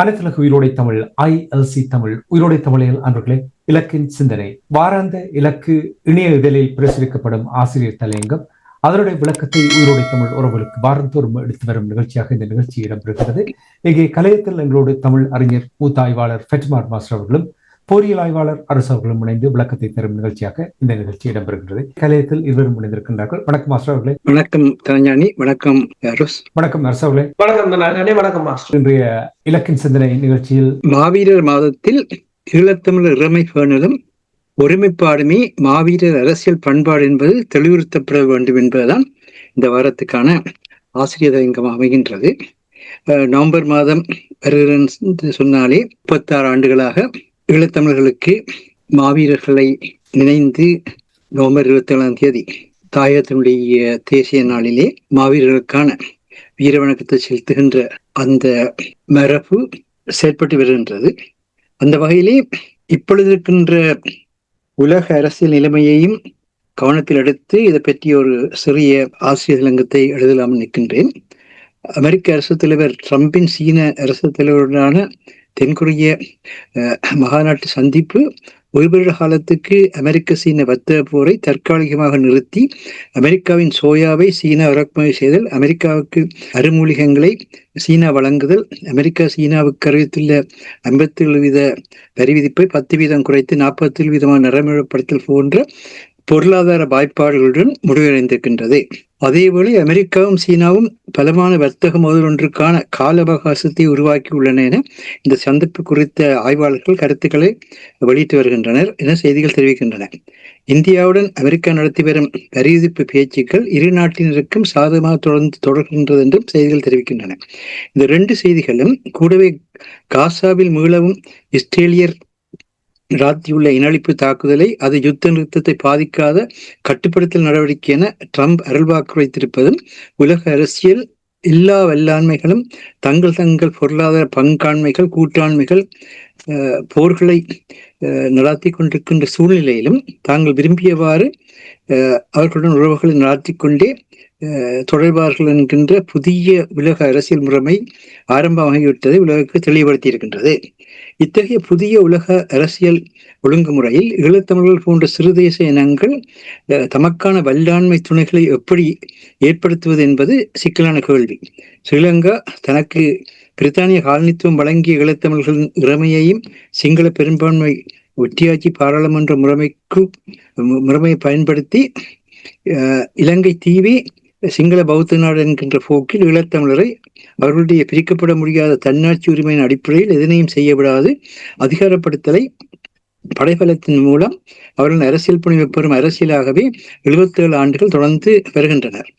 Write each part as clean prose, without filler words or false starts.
அனைத்துலக உயிரோடை தமிழ் ILC தமிழ் உயிரோடை தமிழில் அன்பர்களே, இலக்கின் சிந்தனை வாராந்த இலக்கு இணைய இதழில் பிரசுரிக்கப்படும் ஆசிரியர் தலையங்கம் அதனுடைய விளக்கத்தை உயிரோடை தமிழ் உறவுகளுக்கு வாரந்தோறும் எடுத்து வரும் நிகழ்ச்சியாக இந்த நிகழ்ச்சி இடம்பெறுகிறது. இங்கே கலையத்தில் எங்களோடு தமிழ் அறிஞர் மூத்த ஆய்வாளர் ஃபெட்மார் மாஸ்டர் அவர்களும் பொறியியல் ஆய்வாளர் அரசு அவர்களும் இணைந்து விளக்கத்தை தரும் நிகழ்ச்சியாக இந்த நிகழ்ச்சி இடம்பெறுகிறது. கலையத்தில் இருவரும் இணைந்திருக்கின்றார்கள். வணக்கம் மாஸ்டர் அவர்களே. வணக்கம் கலைஞானி. வணக்கம் வணக்கம் அரசு அவர்களே. வணக்கம் வணக்கம் மாஸ்டர். இன்றைய இலக்கின் சிந்தனை நிகழ்ச்சியில் மாவீரர் மாதத்தில் ஈழத்தமிழர் இறைமை பேணலும் ஒருமைப்பாடுமே மாவீரர் அரசியல் பண்பாடு என்பது தெளிவுறுத்தப்பட வேண்டும் என்பதுதான் இந்த வாரத்துக்கான ஆசிரியர் தலையங்கம் அமைகின்றது. நவம்பர் மாதம் வருகிறது சொன்னாலே 36 ஆண்டுகளாக ஈழத்தமிழர்களுக்கு மாவீரர்களை நினைந்து நவம்பர் 27ஆம் தேதி தாயகத்தினுடைய தேசிய நாளிலே மாவீரர்களுக்கான வீர வணக்கத்தை செலுத்துகின்ற அந்த மரபு செயற்பட்டு வருகின்றது. அந்த வகையிலே இப்பொழுது இருக்கின்ற உலக அரசியல் நிலைமையையும் கவனத்தில் எடுத்து இதை பற்றி ஒரு சிறிய ஆசிரியர் இலங்கத்தை எழுதலாம் நிற்கின்றேன். அமெரிக்க அரசு தலைவர் ட்ரம்பின் சீன அரசு தலைவருடனான தென்கொரிய மகாநாட்டு சந்திப்பு ஒரு வருட காலத்துக்கு அமெரிக்க சீன வர்த்தக போரை தற்காலிகமாக நிறுத்தி அமெரிக்காவின் சோயாவை சீனா இறக்குமதி செய்தல், அமெரிக்காவுக்கு அருமூலிகங்களை சீனா வழங்குதல், அமெரிக்கா சீனாவுக்கு அறிவித்துள்ள 57% வரி விதிப்பை 10% குறைத்து 47% நடைமுறைப்படுத்தல் போன்ற பொருளாதார வாய்ப்பாடுகளுடன் முடிவடைந்திருக்கின்றது. அதேவேளை அமெரிக்காவும் சீனாவும் பலமான வர்த்தக மோதல் ஒன்றுக்கான கால அவகாசத்தை உருவாக்கியுள்ளன என இந்த சந்திப்பு குறித்த ஆய்வாளர்கள் கருத்துக்களை வெளியிட்டு வருகின்றனர் என செய்திகள் தெரிவிக்கின்றன. இந்தியாவுடன் அமெரிக்கா நடத்தி வரும் வரி விதிப்பு பேச்சுக்கள் இரு நாட்டினருக்கும் சாதகமாக தொடர்கின்றது என்றும் செய்திகள் தெரிவிக்கின்றன. இந்த 2 செய்திகளும் கூடவே காசாவில் மீளவும் இஸ்ரேலியர் நடத்தியுள்ள இனஅழிப்பு தாக்குதலை அது யுத்த நிறுத்தத்தை பாதிக்காத கட்டுப்படுத்தல் நடவடிக்கை என ட்ரம்ப் அருள்வாக்கு வைத்திருப்பதும் உலக அரசியல் எல்லா வல்லாண்மைகளும் தங்கள் பொருளாதார பங்காண்மைகள் கூட்டாண்மைகள் போர்களை நடத்தி கொண்டிருக்கின்ற சூழ்நிலையிலும் தாங்கள் விரும்பியவாறு அவர்களுடன் உறவுகளை நடத்தி கொண்டே தொடர்பார்கள் என்கின்ற புதிய உலக அரசியல் முறைமை ஆரம்பமாகிவிட்டதை உலகுக்கு தெளிவுபடுத்தி இருக்கின்றது. இத்தகைய புதிய உலக அரசியல் ஒழுங்குமுறையில் ஈழத்தமிழர்கள் போன்ற சிறுதேச இனங்கள் தமக்கான வல்லாண்மை துணைகளை எப்படி ஏற்படுத்துவது என்பது சிக்கலான கேள்வி. ஸ்ரீலங்கா தனக்கு பிரித்தானிய காலனித்துவம் வழங்கிய ஈழத்தமிழர்களின் இறைமையையும் சிங்கள பெரும்பான்மை ஒற்றியாட்சி பாராளுமன்ற முறைமையை பயன்படுத்தி இலங்கை தீவி சிங்கள பௌத்த நாடு என்கின்ற போக்கில் ஈழத்தமிழரை அவர்களுடைய பிரிக்கப்பட முடியாத தன்னாட்சி உரிமையின் அடிப்படையில் எதனையும் செய்ய விடாது அதிகாரப்படுத்தலை படைபலத்தின் மூலம் அவர்கள் அரசியல் புனிவு பெறும் அரசியலாகவே 77 ஆண்டுகள் தொடர்ந்து வருகின்றனர்.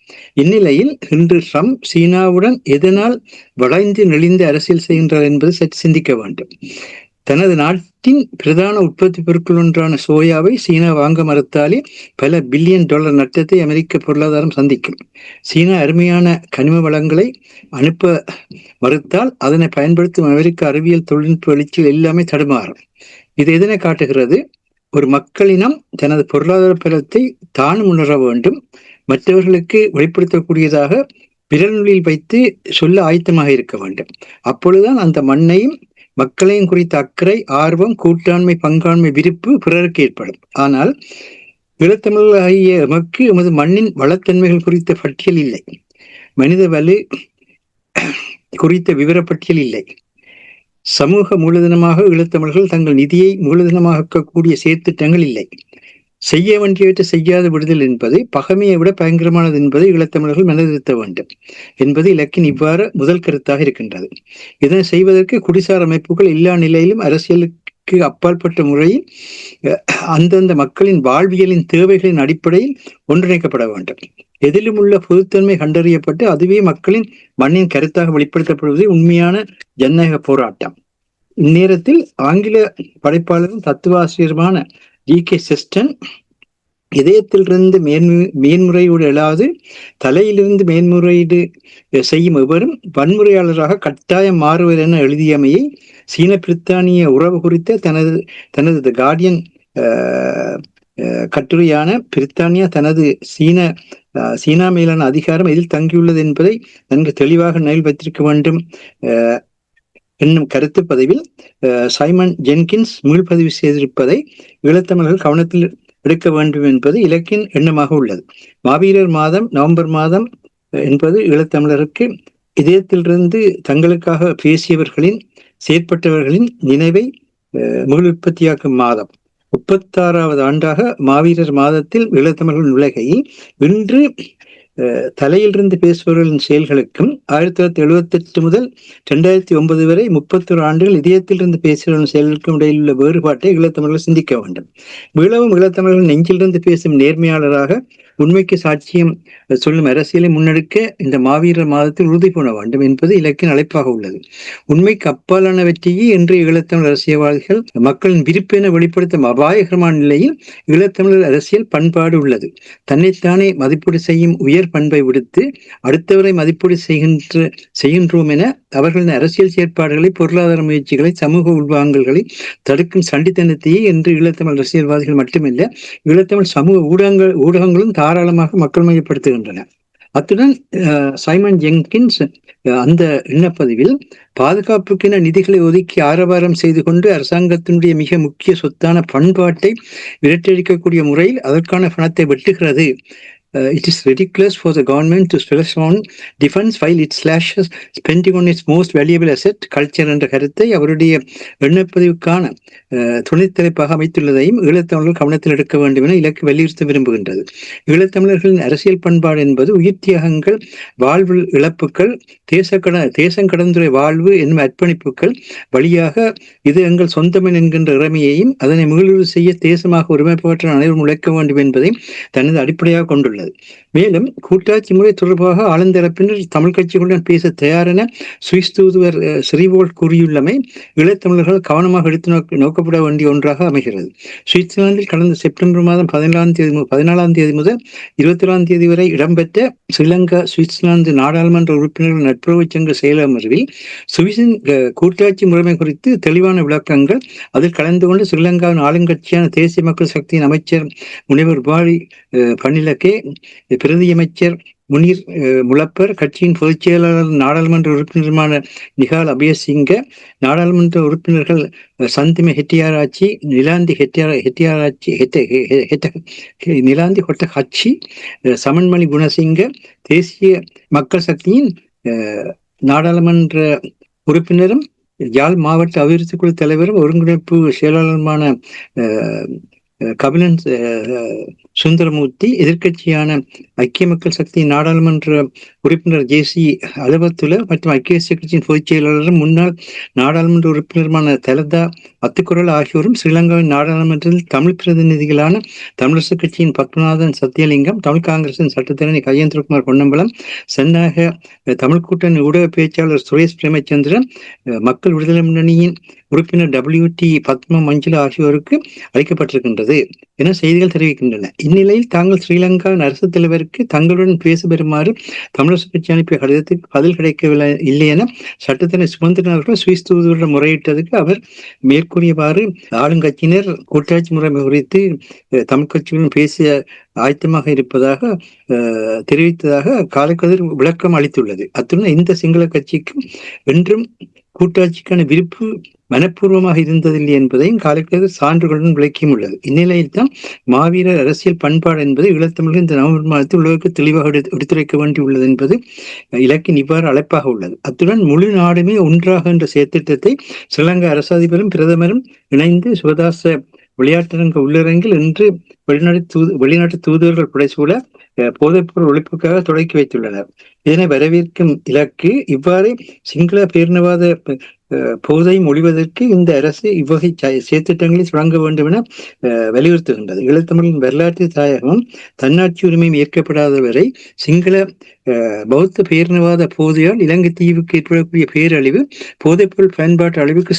இந்நிலையில் இன்று ட்ரம்ப் சீனாவுடன் எதனால் வளைந்து நெளிந்து அரசியல் செய்கின்றார் என்பது சற்று சிந்திக்க வேண்டும். தனது நாட்டின் பிரதான உற்பத்தி பொருட்கள் ஒன்றான சோயாவை சீனா வாங்க மறுத்தாலே பல $1 பில்லியன் நட்டத்தை அமெரிக்க பொருளாதாரம் சந்திக்கும். சீனா அருமையான கனிம வளங்களை அனுப்ப மறுத்தால் அதனை பயன்படுத்தும் அமெரிக்க அறிவியல் தொழில்நுட்ப எழுச்சியில் எல்லாமே தடுமாறும். இது எதனை காட்டுகிறது? ஒரு மக்களினம் தனது பொருளாதார பலத்தை தானும் உணர வேண்டும், மற்றவர்களுக்கு வெளிப்படுத்தக்கூடியதாக விரல் நுனியில் வைத்து சொல்ல ஆயத்தமாக இருக்க வேண்டும். அப்பொழுதுதான் அந்த மண்ணையும் மக்களையும் குறித்த அக்கறை, ஆர்வம், கூட்டாண்மை, பங்காண்மை, விருப்பு பிறருக்கு ஏற்படும். ஆனால் ஈழத்தமிழாகிய எமக்கு எமது மண்ணின் வளத்தன்மைகள் குறித்த பட்டியல் இல்லை, மனித வலு குறித்த விவரப்பட்டியல் இல்லை. சமூக மூலதனமாக ஈழத்தமிழர்கள் தங்கள் நிதியை மூலதனமாக்கக்கூடிய செயற்திட்டங்கள் இல்லை. செய்ய வேண்டியவற்றை செய்யாது விடுதல் என்பது பகைமையை விட பயங்கரமானது என்பதை ஈழத்தமிழர்கள் மனதிருத்த வேண்டும் என்பது இலக்கின் இவ்வாறு முதல் கருத்தாக இருக்கின்றது. இதனை செய்வதற்கு குடிசார் அமைப்புகள் எல்லா நிலையிலும் அரசியலுக்கு அப்பாற்பட்ட முறையில் அந்தந்த மக்களின் வாழ்வியலின் தேவைகளின் அடிப்படையில் ஒன்றிணைக்கப்பட வேண்டும். எதிலும் உள்ள பொதுத்தன்மை கண்டறியப்பட்டு அதுவே மக்களின் மண்ணின் கருத்தாக வெளிப்படுத்தப்படுவதே உண்மையான ஜனநாயக போராட்டம். இந்நேரத்தில் ஆங்கில படைப்பாளரும் தத்துவாசிரியருமான DK செஸ்டன் இதயத்திலிருந்து மேன்முறையீடு எழாது தலையிலிருந்து மேன்முறையீடு செய்யும் எவரும் வன்முறையாளராக கட்டாயம் மாறுவர் என எழுதியமையை சீன பிரித்தானிய உறவு குறித்த தனது தி கார்டியன் கட்டுரையான பிரித்தானியா தனது சீனா மேலான அதிகாரம் எதில் தங்கியுள்ளது என்பதை நன்கு தெளிவாக நினைவில் வைத்திருக்க வேண்டும் என்னும் கருத்து பதிவில் சைமன் ஜென்கின்ஸ் மீள்பதிவு செய்திருப்பதை ஈழத்தமிழர்கள் கவனத்தில் எடுக்க வேண்டும் என்பது இலக்கின் எண்ணமாக உள்ளது. மாவீரர் மாதம் நவம்பர் மாதம் என்பது ஈழத்தமிழருக்கு இதயத்திலிருந்து தங்களுக்காக பேசியவர்களின் செயற்பட்டவர்களின் நினைவை மீளுற்பத்தியாக்கும் மாதம். 36வது ஆண்டாக மாவீரர் மாதத்தில் ஈழத்தமிழர்கள் உலகை இன்று தலையிலிருந்து பேசுபவர்களின் செயல்களுக்கும் 1978 முதல் 2009 வரை 31 ஆண்டுகள் இதயத்திலிருந்து பேசுபவர்களின் செயல்களுக்கும் இடையில் உள்ள வேறுபாட்டை ஈழத்தமிழர்கள் சிந்திக்க வேண்டும். மீளவும் ஈழத்தமிழர்கள் நெஞ்சிலிருந்து பேசும் நேர்மையாளராக உண்மைக்கு சாட்சியம் சொல்லும் அரசியலை முன்னெடுக்க இந்த மாவீரர் மாதத்தில் உறுதி பூண வேண்டும் என்பது இலக்கின் அழைப்பாக உள்ளது. உண்மைக்கு அப்பாலானவற்றையே இன்றைய ஈழத்தமிழ் அரசியல்வாதிகள் மக்களின் விருப்பென வெளிப்படுத்தும் அபாயகரமான நிலையில் ஈழத்தமிழர் அரசியல் பண்பாடு உள்ளது. தன்னைத்தானே மதிப்பீடு செய்யும் உயர் பண்பை விடுத்து அடுத்தவரை மதிப்பீடு செய்கின்றோம் என அவர்களின் அரசியல் செயற்பாடுகளை, பொருளாதார முயற்சிகளை, சமூக உள்வாங்கல்களை தடுக்கும் சண்டித்தனத்தையே என்று ஈழத்தமிழ் அரசியல்வாதிகள் மட்டுமல்ல, ஈழத்தமிழ் சமூக ஊடகங்களும் தாராளமாக மக்கள் மையப்படுத்துகின்றன. அத்துடன் சைமன் ஜென்கின்ஸ் அந்த எண்ணப்பதிவில் பாதுகாப்புக்கென நிதிகளை ஒதுக்கி ஆரவாரம் செய்து கொண்டு அரசாங்கத்தினுடைய மிக முக்கிய சொத்தான பண்பாட்டை விரட்டடிக்கக்கூடிய முறையில் அதற்கான பணத்தை வெட்டுகிறது. It is ridiculous for the government to stress on defense while it slashes spending on its most valuable asset, culture என்ற கருத்தை அவருடைய எண்ணப்பதிவுக்கான துணைத்தலைப்பாக அமைத்துள்ளதையும் ஈழத்தமிழர்கள் கவனத்தில் எடுக்க வேண்டும் என இலக்கு வலியுறுத்த விரும்புகின்றது. ஈழத்தமிழர்களின் அரசியல் பண்பாடு என்பது உயிர் தியாகங்கள், வாழ்வு இழப்புகள், தேசம் கடந்துரை வாழ்வு என்னும் அர்ப்பணிப்புகள் வழியாக இது எங்கள் சொந்தமன் என்கின்ற இறமையையும் அதனை மீளுறு செய்ய தேசமாக ஒருமைப்பாற்ற அனைவரும் உழைக்க வேண்டும் என்பதையும் தனது அடிப்படையாக கொண்டுள்ளது. மேலும் கூட்டாட்சி முறை தொடர்பாக ஆழ்ந்தரப்பினர் தமிழ் கட்சிகளுடன் பேச தயார் என சுவிஸ் தூதுவர் ஸ்ரீவோல்ட் கூறியுள்ளமை ஈழத்தமிழர்கள் கவனமாக எடுத்து நோக்கப்பட வேண்டிய ஒன்றாக அமைகிறது. சுவிட்சர்லாந்தில் கடந்த செப்டம்பர் மாதம் 14ஆம் தேதி முதல் 21ஆம் தேதி வரை இடம்பெற்ற ஸ்ரீலங்கா சுவிட்சர்லாந்து நாடாளுமன்ற உறுப்பினர்கள் நட்புறவு சங்க செயலமர்வில் சுவிஸின் கூட்டாட்சி முறைமை குறித்து தெளிவான விளக்கங்கள் அதில் கலந்து கொண்டு ஸ்ரீலங்காவின் ஆளுங்கட்சியான தேசிய மக்கள் சக்தியின் அமைச்சர் முனைவர் பாரி பணிலக்கே, பிரதியமைச்சர் முனீர் முலப்பர், கட்சியின் பொதுச் செயலாளர் நாடாளுமன்ற உறுப்பினருமான நிகால் அபயசிங்க, நாடாளுமன்ற உறுப்பினர்கள் சந்திம ஹெட்டியாராச்சி, நிலாந்தி ஹொட்டஹச்சி, சமன்மணி குணசிங்க, தேசிய மக்கள் சக்தியின் நாடாளுமன்ற உறுப்பினரும் யாழ் மாவட்ட அபிவிருத்தி குழு தலைவரும் ஒருங்கிணைப்பு செயலாளருமான கபிலன் சுந்தரமூர்த்தி, எதிர்கட்சியான ஐக்கிய மக்கள் சக்தி நாடாளுமன்ற உறுப்பினர் ஜேசி அலபத்துல மற்றும் ஐக்கிய தேசிய கட்சியின் பொதுச் செயலாளரும் முன்னாள் நாடாளுமன்ற உறுப்பினருமான தலதா அத்துக்குரல் ஆகியோரும் ஸ்ரீலங்காவின் நாடாளுமன்றத்தில் தமிழ் பிரதிநிதிகளான தமிழரசு கட்சியின் பத்மநாதன் சத்தியலிங்கம், தமிழ் காங்கிரசின் சட்டத்தரணி கஜேந்திரகுமார் பொன்னம்பலம், சென்னாக தமிழ் கூட்டணி ஊடக பேச்சாளர் சுரேஷ் பிரேமச்சந்திரன், மக்கள் விடுதலை முன்னணியின் உறுப்பினர் WT பத்ம மஞ்சுளா ஆகியோருக்கு அளிக்கப்பட்டிருக்கின்றது என செய்திகள் தெரிவிக்கின்றன. இந்நிலையில் தாங்கள் ஸ்ரீலங்காவின் அரசு தலைவருக்கு தங்களுடன் பேச பெறுமாறு தமிழரசு கட்சி அனுப்பிய கடிதத்துக்கு பதில் கிடைக்கவில்லை இல்லை என சட்டத்தினை சுமந்திரர்கள் சுவிஸ் தூதுவரிடம் முறையிட்டதுக்கு அவர் மேற்கூறியவாறு ஆளுங்கட்சியினர் கூட்டாட்சி முறைமை குறித்து தமிழ் கட்சியுடன் பேசிய ஆயத்தமாக இருப்பதாக தெரிவித்ததாக காலக்கதிர் விளக்கம் அளித்துள்ளது. அத்துடன் இந்த சிங்கள கட்சிக்கும் என்றும் கூட்டாட்சிக்கான விருப்பு மனப்பூர்வமாக இருந்ததில்லை என்பதையும் காலக்கதிர் சான்றுகளுடன் விளக்கியும் உள்ளது. இந்நிலையில் தான் மாவீரர் அரசியல் பண்பாடு என்பது ஈழத்தமிழர்கள் இந்த நவம்பர் மாதத்தில் உலகுக்கு தெளிவாக எடுத்துரைக்க வேண்டியுள்ளது என்பது இலக்கின் இவ்வாறு அழைப்பாக உள்ளது. அத்துடன் முழு நாடுமே ஒன்றாக என்ற செயற்திட்டத்தை ஸ்ரீலங்கா அரசு அதிபரும் பிரதமரும் இணைந்து சுகதாச விளையாட்டரங்க உள்ளரங்கில் இன்று வெளிநாட்டு தூதுவர்கள் புடைசூழ போதைப்பொருள் ஒழிப்புக்காக தொடக்கி வைத்துள்ளனர். இதனை வரவேற்கும் இலக்கு இவ்வாறு சிங்கள பேரினவாத போதையும் ஒழிவதற்கு இந்த அரசு இவ்வகை செயற்திட்டங்களை தொடங்க வேண்டும் என வலியுறுத்துகின்றது. ஈழத்தமிழின் வரலாற்று தாயகமும் தன்னாட்சி உரிமையும் ஏற்கப்படாத வரை சிங்கள பௌத்த பேரினவாத போதையால் இலங்கை தீவுக்கு ஏற்படக்கூடிய பேரழிவு போதைப்பொருள் பயன்பாட்டு அழிவுக்கு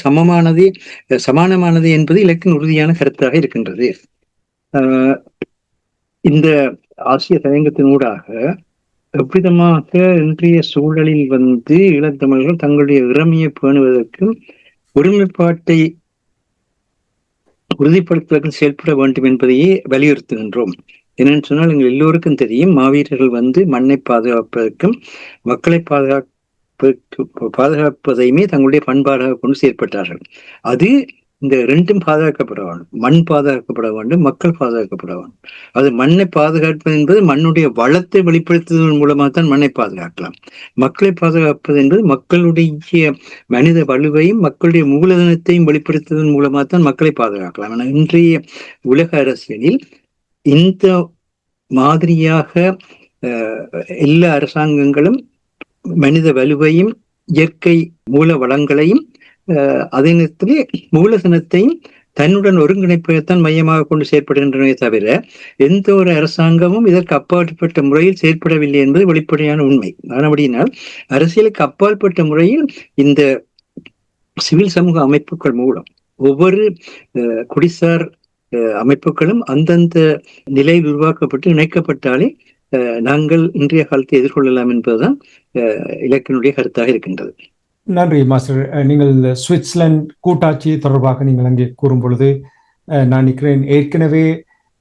சமானமானது என்பது இலக்கின் உறுதியான கருத்தாக இருக்கின்றது. இந்த ஆசிய தலையங்கத்தினூடாக எவ்விதமாக இன்றைய சூழலில் ஈழத்தமிழர்கள் தங்களுடைய இறமையை பேணுவதற்கு ஒருமைப்பாட்டை உறுதிப்படுத்துவதற்கு செயல்பட வேண்டும் என்பதையே வலியுறுத்துகின்றோம். என்னென்னு சொன்னால் எங்கள் எல்லோருக்கும் தெரியும், மாவீரர்கள் மண்ணை பாதுகாப்பதற்கும் மக்களை பாதுகாப்பதையுமே தங்களுடைய பண்பாடாக கொண்டு செயற்பட்டார்கள். அது இந்த ரெண்டும் பாதுகாக்கப்பட வேண்டும். மண் பாதுகாக்கப்பட வேண்டும், மக்கள் பாதுகாக்கப்பட வேண்டும். அது மண்ணை பாதுகாப்பது என்பது மண்ணுடைய வளத்தை வெளிப்படுத்துவதன் மூலமாக தான் மண்ணை பாதுகாக்கலாம். மக்களை பாதுகாப்பது என்பது மக்களுடைய மனித வலுவையும் மக்களுடைய மூலதனத்தையும் வெளிப்படுத்துவதன் மூலமாக தான் மக்களை பாதுகாக்கலாம். ஆனால் இன்றைய உலக அரசியலில் இந்த மாதிரியாக எல்லா அரசாங்கங்களும் மனித வலுவையும் இயற்கை மூல வளங்களையும் அதே நேரத்திலே மூலதனத்தையும் தன்னுடன் ஒருங்கிணைப்பைத்தான் மையமாக கொண்டு செயற்படுகின்றனவே தவிர எந்த ஒரு அரசாங்கமும் இதற்கு அப்பாற்பட்ட முறையில் செயற்படவில்லை என்பது வெளிப்படையான உண்மை. அப்படினால் அரசியலுக்கு அப்பாற்பட்ட முறையில் இந்த சிவில் சமூக அமைப்புகள் மூலம் ஒவ்வொரு குடிசார் அமைப்புகளும் அந்தந்த நிலையில் உருவாக்கப்பட்டு இணைக்கப்பட்டாலே நாங்கள் இன்றைய காலத்தை எதிர்கொள்ளலாம் என்பதுதான் இலக்கினுடைய கருத்தாக இருக்கின்றது. நன்றி மாஸ்டர். நீங்கள் சுவிட்சர்லாந்து கூட்டாட்சி தொடர்பாக நீங்கள் அங்கே கூறும் பொழுது நான் நினைக்கிறேன் ஏற்கனவே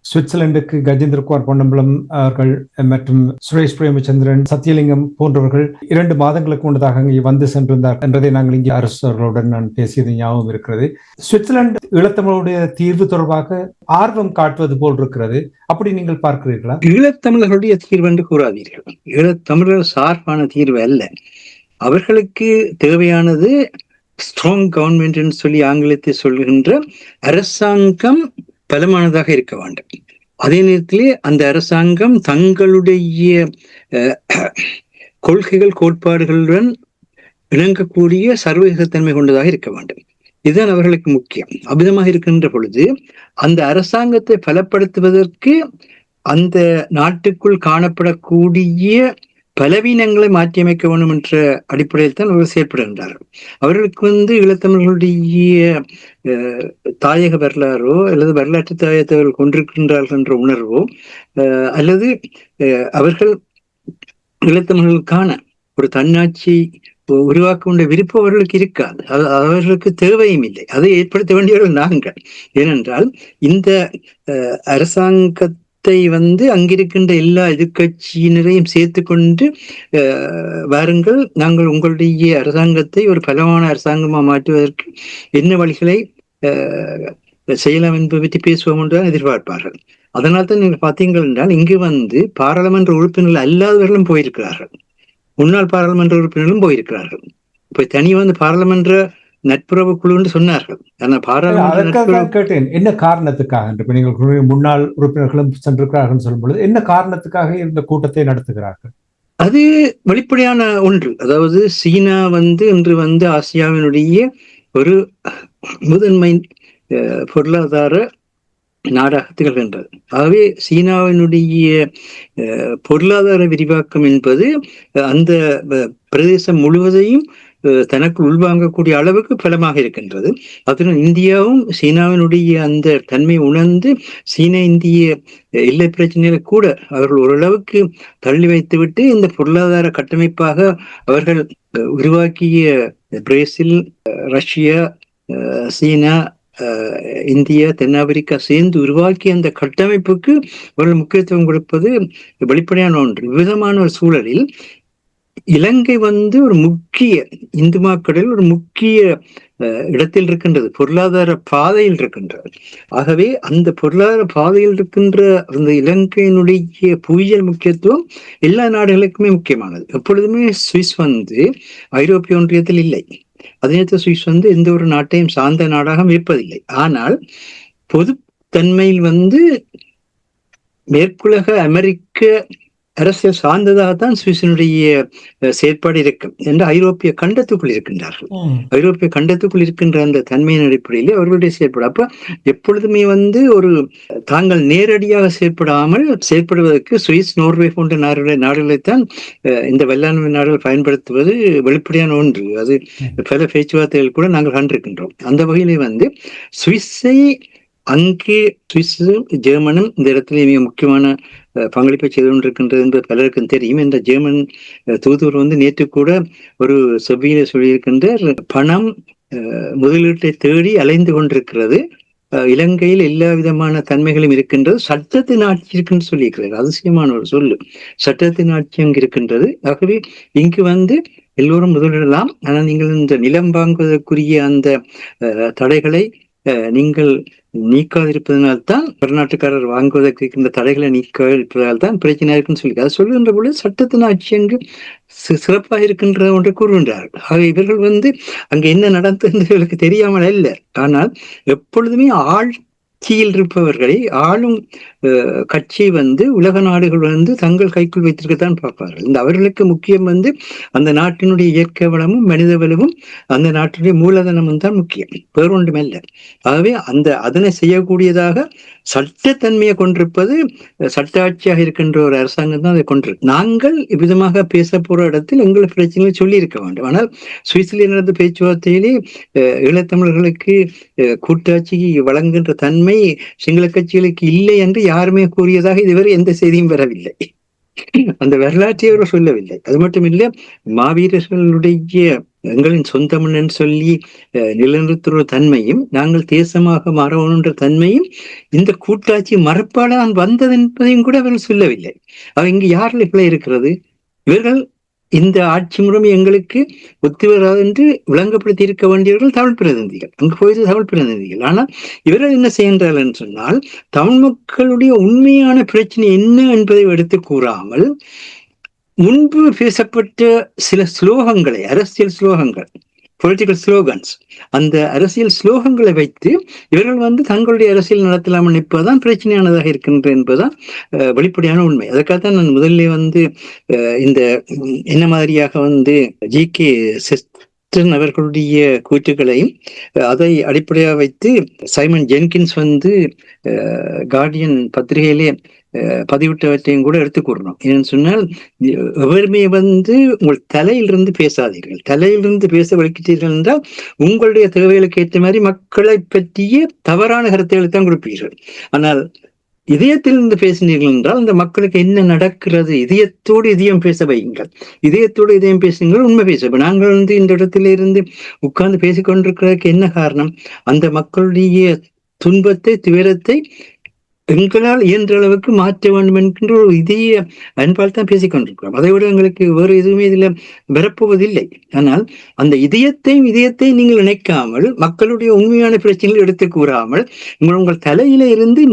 சுவிட்சர்லாந்துக்கு கஜேந்திரகுமார் பொன்னம்பலம் அவர்கள் மற்றும் சுரேஷ் பிரேமச்சந்திரன், சத்தியலிங்கம் போன்றவர்கள் 2 மாதங்களுக்கு முன்னதாக அங்கே வந்து சென்றிருந்தார் என்பதை நாங்கள் இங்கே அரசர்களுடன் நான் பேசியது ஞாபகம் இருக்கிறது. சுவிட்சர்லாந்து ஈழத்தமிழருடைய தீர்வு தொடர்பாக ஆர்வம் காட்டுவது போல் இருக்கிறது. அப்படி நீங்கள் பார்க்கிறீர்களா? ஈழத்தமிழர்களுடைய தீர்வு என்று கூறாதீர்கள். ஈழத்தமிழர் சார்பான தீர்வு அல்ல. அவர்களுக்கு தேவையானது ஸ்ட்ராங் கவர்மெண்ட் என்று சொல்லி ஆங்கிலத்தை சொல்கின்ற அரசாங்கம் பலமானதாக இருக்க வேண்டும். அதே நேரத்திலே அந்த அரசாங்கம் தங்களுடைய கொள்கைகள் கோட்பாடுகளுடன் இணங்கக்கூடிய சர்வதேசத்தன்மை கொண்டதாக இருக்க வேண்டும். இதுதான் அவர்களுக்கு முக்கியம். அபிதமாக இருக்கின்ற பொழுது அந்த அரசாங்கத்தை பலப்படுத்துவதற்கு அந்த நாட்டுக்குள் காணப்படக்கூடிய பலவீனங்களை மாற்றியமைக்க வேண்டும் என்ற அடிப்படையில் தான் அவர்கள் செயற்படுகின்றார்கள். அவர்களுக்கு ஈழத்தமிழர்களுடைய தாயக வரலாறோ அல்லது வரலாற்று தாயத்தை அவர்கள் கொண்டிருக்கின்றார்கள் என்ற உணர்வோ அல்லது அவர்கள் ஈழத்தமிழர்களுக்கான ஒரு தன்னாட்சி உருவாக்க வேண்டிய விருப்பம் அவர்களுக்கு இருக்காது. அவர்களுக்கு தேவையும் இல்லை. அதை ஏற்படுத்த வேண்டியவர்கள் நாங்கள். ஏனென்றால் இந்த அரசாங்கத்தை அங்கிருக்கின்ற எல்லா எதிர்கட்சியினரையும் சேர்த்து கொண்டு வாருங்கள், நாங்கள் உங்களுடைய அரசாங்கத்தை ஒரு பலமான அரசாங்கமாக மாற்றுவதற்கு என்ன வழிகளை செய்யலாம் என்பதை பற்றி பேசுவோம் என்றுதான் எதிர்பார்ப்பார்கள். அதனால தான் நீங்கள் பார்த்தீங்கள் என்றால் இங்கு பாராளுமன்ற உறுப்பினர்கள் அல்லாதவர்களும் போயிருக்கிறார்கள், முன்னாள் பாராளுமன்ற உறுப்பினர்களும் போயிருக்கிறார்கள். இப்ப தனி பாராளுமன்ற நட்புறவு குழு சொன்னார்கள். கேட்டேன் என்ன காரணத்துக்காக நீங்கள் முன்னாள் உறுப்பினர்களும் சென்றிருக்கிறார்கள் சொல்லும் பொழுது என்ன காரணத்துக்காக இந்த கூட்டத்தை நடத்துகிறார்கள்? அது வெளிப்படையான ஒன்று. அதாவது சீனா இன்று ஆசியாவினுடைய ஒரு முதன்மை பொருளாதார நாடாக திகழ்கின்றது. ஆகவே சீனாவினுடைய பொருளாதார விரிவாக்கம் என்பது அந்த பிரதேசம் முழுவதையும் தனக்கு உள்வாங்கக்கூடிய அளவுக்கு பலமாக இருக்கின்றது. அதுடன் இந்தியாவும் சீனாவினுடைய அந்த தன்மை உணர்ந்து சீன இந்திய எல்லை பிரச்சனையில கூட அவர்கள் ஓரளவுக்கு தள்ளி வைத்துவிட்டு இந்த பொருளாதார கட்டமைப்பாக அவர்கள் உருவாக்கிய பிரேசில், ரஷ்யா, சீனா, இந்தியா, தென்னாப்பிரிக்கா சேர்ந்து உருவாக்கிய அந்த கட்டமைப்புக்கு அவர்கள் முக்கியத்துவம் கொடுப்பது வெளிப்படையான ஒன்று. விதமான ஒரு சூழலில் இலங்கை ஒரு முக்கிய இந்து மக்களில் ஒரு முக்கிய இடத்தில் இருக்கின்றது, பொருளாதார பாதையில் இருக்கின்றது. ஆகவே அந்த பொருளாதார பாதையில் இருக்கின்ற அந்த இலங்கையினுடைய புவியியல் முக்கியத்துவம் எல்லா நாடுகளுக்குமே முக்கியமானது. எப்பொழுதுமே சுவிஸ் ஐரோப்பிய ஒன்றியத்தில் இல்லை. அதே நேரத்தில் சுவிஸ் எந்த ஒரு நாட்டையும் சார்ந்த நாடாக இருப்பதில்லை. ஆனால் பொது தன்மையில் மேற்குலக அமெரிக்க அரசியல் சார்ந்ததாகத்தான் சுவிஸினுடைய செயற்பாடு இருக்கும் என்று ஐரோப்பிய கண்டத்துக்குள் இருக்கின்றார்கள். ஐரோப்பிய கண்டத்துக்குள் இருக்கின்ற அந்த தன்மையின் அடிப்படையிலே அவர்களுடைய செயற்பாடு அப்ப எப்பொழுதுமே ஒரு தாங்கள் நேரடியாக செயற்படுவதற்கு சுவிஸ், நோர்வே போன்ற நாடுகளைத்தான் இந்த வல்லாண்மை நாடுகள் பயன்படுத்துவது வெளிப்படையான ஒன்று. அது பல பேச்சுவார்த்தைகள் கூட நாங்கள் கண்டிருக்கின்றோம். அந்த வகையிலே சுவிஸை அங்கே சுவிஸும் ஜெர்மனும் இந்த இடத்துல மிக முக்கியமான பங்களிப்பை செய்து கொண்டிருக்கின்றது என்பது பலருக்கும் தெரியும். இந்த ஜெர்மன் தூதுவர் நேற்று கூட ஒரு செவ்வியில சொல்லியிருக்கின்ற பணம் முதலீட்டை தேடி அலைந்து கொண்டிருக்கிறது, இலங்கையில் எல்லா விதமான தன்மைகளும் இருக்கின்றது, சட்டத்தின் ஆட்சி இருக்குன்னு சொல்லியிருக்கிறார். அதிசயமான ஒரு சொல்லு, சட்டத்தின் ஆட்சி அங்கு இருக்கின்றது. ஆகவே இங்கு எல்லோரும் முதலிடலாம். ஆனால் நீங்கள் இந்த நிலம் வாங்குவதற்குரிய அந்த தடைகளை நீங்கள் நீக்காதிருப்பதனால்தான், வெளிநாட்டுக்காரர் வாங்குவதற்கு இருக்கின்ற தடைகளை நீக்காதிருப்பதால் தான் பிரச்சனை இருக்குன்னு சொல்லி அதை சொல்லுகின்ற பொழுது சட்டத்தின் ஆட்சி அங்கு சிறப்பாக இருக்கின்ற ஒன்றை கூறுகின்றார்கள். ஆக இவர்கள் அங்கு என்ன நடந்தது இவர்களுக்கு தெரியாமல் அல்ல. ஆனால் எப்பொழுதுமே ஆட்சியில் இருப்பவர்களை ஆளும் கட்சி உலக நாடுகள் தங்கள் கைக்குள் வைத்திருக்கத்தான் பார்ப்பார்கள். இந்த அவர்களுக்கு முக்கியம் அந்த நாட்டினுடைய இயற்கை வளமும் மனித வளமும் அந்த நாட்டினுடைய மூலதனமும் தான் முக்கியம், வேறொன்றுமே இல்லை. ஆகவே அதனை செய்யக்கூடியதாக சட்டத்தன்மையை கொண்டிருப்பது சட்ட ஆட்சியாக இருக்கின்ற ஒரு அரசாங்கம் தான் அதை கொண்டிருக்கு. நாங்கள் இவ்விதமாக பேச போற இடத்தில் எங்கள் பிரச்சனைகளை சொல்லி இருக்க வேண்டும். ஆனால் சுவிஸ்ல நடந்த பேச்சுவார்த்தையிலே ஈழத்தமிழர்களுக்கு கூட்டாட்சி வழங்குகின்ற தன்மை சிங்கள கட்சிகளுக்கு இல்லை என்று யாருமே கூறியதாக இதுவரை எந்த செய்தியும் வரவில்லை. அந்த வரலாற்றை அவர் சொல்லவில்லை. அது மட்டும் இல்லை, மாவீரர்களுடைய எங்களின் சொந்தமன் சொல்லி நிலநிறுத்துற தன்மையும் நாங்கள் தேசமாக மாறணுன்ற தன்மையும் இந்த கூட்டாட்சி மறுப்பாடு தான் வந்தது என்பதையும் கூட அவர்கள் சொல்லவில்லை. இங்கு யாரில் பிழை இருக்கிறது? இவர்கள் இந்த ஆட்சி முறைமை எங்களுக்கு ஒத்து வராது என்று விளங்கப்படுத்தி இருக்க வேண்டியவர்கள் தமிழ் பிரதிநிதிகள், அங்கு போயிட்டு தமிழ் பிரதிநிதிகள். ஆனால் இவர்கள் என்ன செய்கின்றார்கள் என்று சொன்னால், தமிழ் மக்களுடைய உண்மையான பிரச்சனை என்ன என்பதை எடுத்து கூறாமல் முன்பு பேசப்பட்ட சில ஸ்லோகங்களை, அரசியல் ஸ்லோகங்கள், பொலிட்டிக்கல் ஸ்லோகன்ஸ், அந்த அரசியல் ஸ்லோகங்களை வைத்து இவர்கள் தங்களுடைய அரசியல் நடத்தலாம் நினைப்பதுதான் பிரச்சனையானதாக இருக்கின்ற என்பதுதான் வெளிப்படையான உண்மை. அதற்காகத்தான் நான் முதல்ல இந்த என்ன மாதிரியாக ஜி.கே. செஸ்டன் அவர்களுடைய கூற்றுக்களையும் அதை அடிப்படையாக வைத்து சைமன் ஜென்கின்ஸ் கார்டியன் பத்திரிகையிலே பதிவிட்டவற்றையும் கூட எடுத்து கூறணும். ஏன்னு சொன்னால், எவருமே உங்கள் தலையிலிருந்து பேசாதீர்கள். தலையிலிருந்து பேச வலிக்கிட்டீர்கள் என்றால் உங்களுடைய தேவைகளுக்கு ஏற்ற மாதிரி மக்களை பற்றிய தவறான கருத்துக்களை தான் கொடுப்பீர்கள். ஆனால் இதயத்திலிருந்து பேசினீர்கள் என்றால் அந்த மக்களுக்கு என்ன நடக்கிறது, இதயத்தோடு இதயம் பேச வையுங்கள். இதயத்தோடு இதயம் பேசுங்கள், உண்மை பேச. இப்ப நாங்கள் இந்த இடத்துல இருந்து உட்கார்ந்து பேசிக்கொண்டிருக்கிறதுக்கு என்ன காரணம்? அந்த மக்களுடைய துன்பத்தை, துயரத்தை எங்களால் இயன்ற அளவுக்கு மாற்ற வேண்டும் என்கின்ற ஒரு இதய அன்பால் தான் பேசிக்கொண்டிருக்கிறோம். அதை விட எங்களுக்கு வேறு எதுவுமே இதுல வரப்போவதில்லை. ஆனால் அந்த இதயத்தை நீங்கள் நினைக்காமல், மக்களுடைய உண்மையான பிரச்சனைகள் எடுத்து கூறாமல், உங்கள் தலையில இருந்து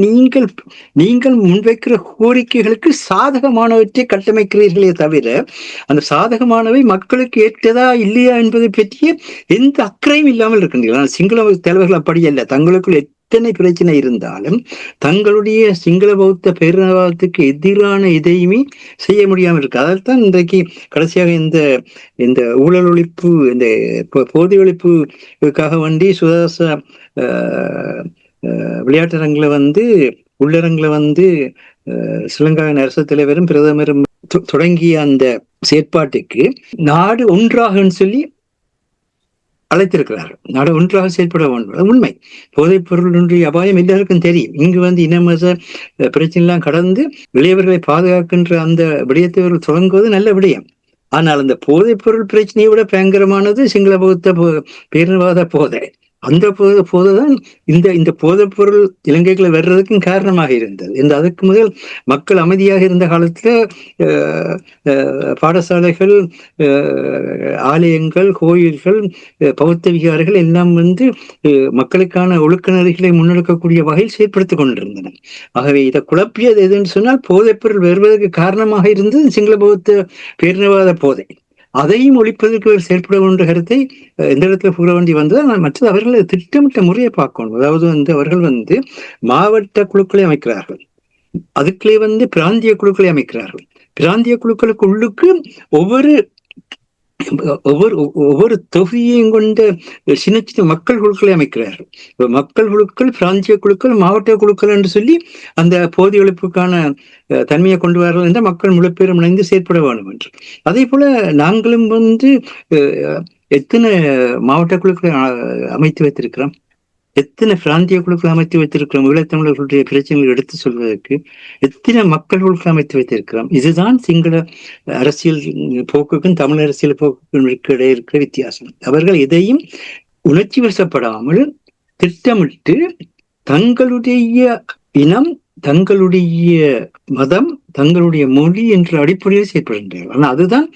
நீங்கள் முன்வைக்கிற கோரிக்கைகளுக்கு சாதகமானவற்றை கட்டமைக்கிறீர்களே தவிர அந்த சாதகமானவை மக்களுக்கு ஏற்றதா இல்லையா என்பதை பற்றிய எந்த அக்கறையும் இல்லாமல் இருக்கின்றீர்கள். ஆனால் சிங்கள தலைவர்கள் அப்படி அல்ல. தங்களுக்குள் எத்தனை பிரச்சனை இருந்தாலும் தங்களுடைய சிங்கள பௌத்த பேரினவாதத்துக்கு எதிரான எதையுமே செய்ய முடியாமல் இருக்கு. அதைத்தான் இன்றைக்கு கடைசியாக இந்த ஊழல் ஒழிப்பு, இந்த போதை ஒழிப்புக்காக வேண்டி சுதாச விளையாட்டரங்குல உள்ளரங்குல ஸ்ரீலங்காவின் அரசு தலைவரும் பிரதமரும் தொடங்கிய அந்த செயற்பாட்டுக்கு நாடு ஒன்றாகன்னு சொல்லி அழைத்திருக்கிறார்கள். நாடு ஒன்றாக செயல்பட வேண்டும். உண்மை. போதைப் பொருளுடைய அபாயம் எல்லாருக்கும் தெரியும். இங்கு இனமத பிரச்சனை எல்லாம் கடந்து இளையவர்களை பாதுகாக்கின்ற அந்த விடயத்தை தொடங்குவது நல்ல விடயம். ஆனால் அந்த போதைப் பொருள் பிரச்சனையை விட பயங்கரமானது சிங்கள பௌத்த பேரினவாத போதை. அந்த போதைதான் இந்த போதைப் பொருள் இலங்கைக்குள்ள வர்றதுக்கும் காரணமாக இருந்தது. அதுக்கு முதல் மக்கள் அமைதியாக இருந்த காலத்துல பாடசாலைகள், ஆலயங்கள், கோயில்கள், பௌத்த விகாரங்கள் எல்லாம் மக்களுக்கான ஒழுக்க நெறிகளை முன்னெடுக்கக்கூடிய வகையில் செயற்படுத்திக் கொண்டிருந்தன. ஆகவே இதை குழப்பியது எதுன்னு சொன்னால், போதைப் பொருள் வருவதற்கு காரணமாக இருந்தது சிங்கள பௌத்த பேரினவாத போதை. அதையும் ஒழிப்பதற்கு செயல்பட என்ற கருத்தை எந்த இடத்துல கூற வேண்டி வந்தது. ஆனால் மற்றது அவர்களை திட்டமிட்ட முறையை பார்க்கணும். அதாவது அவர்கள் மாவட்ட குழுக்களை அமைக்கிறார்கள், அதுக்குள்ளே பிராந்திய குழுக்களை அமைக்கிறார்கள். பிராந்திய குழுக்களுக்கு உள்ளுக்கு ஒவ்வொரு தொகுதியையும் கொண்ட சின்ன சின்ன மக்கள் குழுக்களை அமைக்கிறார்கள். மக்கள் குழுக்கள், பிராந்திய குழுக்கள், மாவட்ட குழுக்கள் என்று சொல்லி அந்த போதை ஒழிப்புக்கான தன்மையை கொண்டு வரலாம் என்ற மக்கள் முழு பேரும் இணைந்து செயற்பட வேண்டும் என்று. அதே போல நாங்களும் எத்தனை மாவட்ட குழுக்களை அமைத்து வைத்திருக்கிறோம், எத்தனை பிராந்திய குழுக்கள் அமைத்து வைத்திருக்கிறோம். ஈழத்தமிழர்களுடைய பிரச்சனைகளை எடுத்து சொல்வதற்கு எத்தனை மக்கள் குழுக்கள் அமைத்து வைத்திருக்கிறோம். இதுதான் சிங்கள அரசியல் போக்குக்கும் தமிழ் அரசியல் போக்குக்கும் இடையே இருக்கிற வித்தியாசம். அவர்கள் எதையும் உணர்ச்சி வசப்படாமல் திட்டமிட்டு தங்களுடைய இனம், தங்களுடைய மதம், தங்களுடைய மொழி என்ற அடிப்படையில் செயற்படுகின்றார்கள். ஆனால் அதுதான்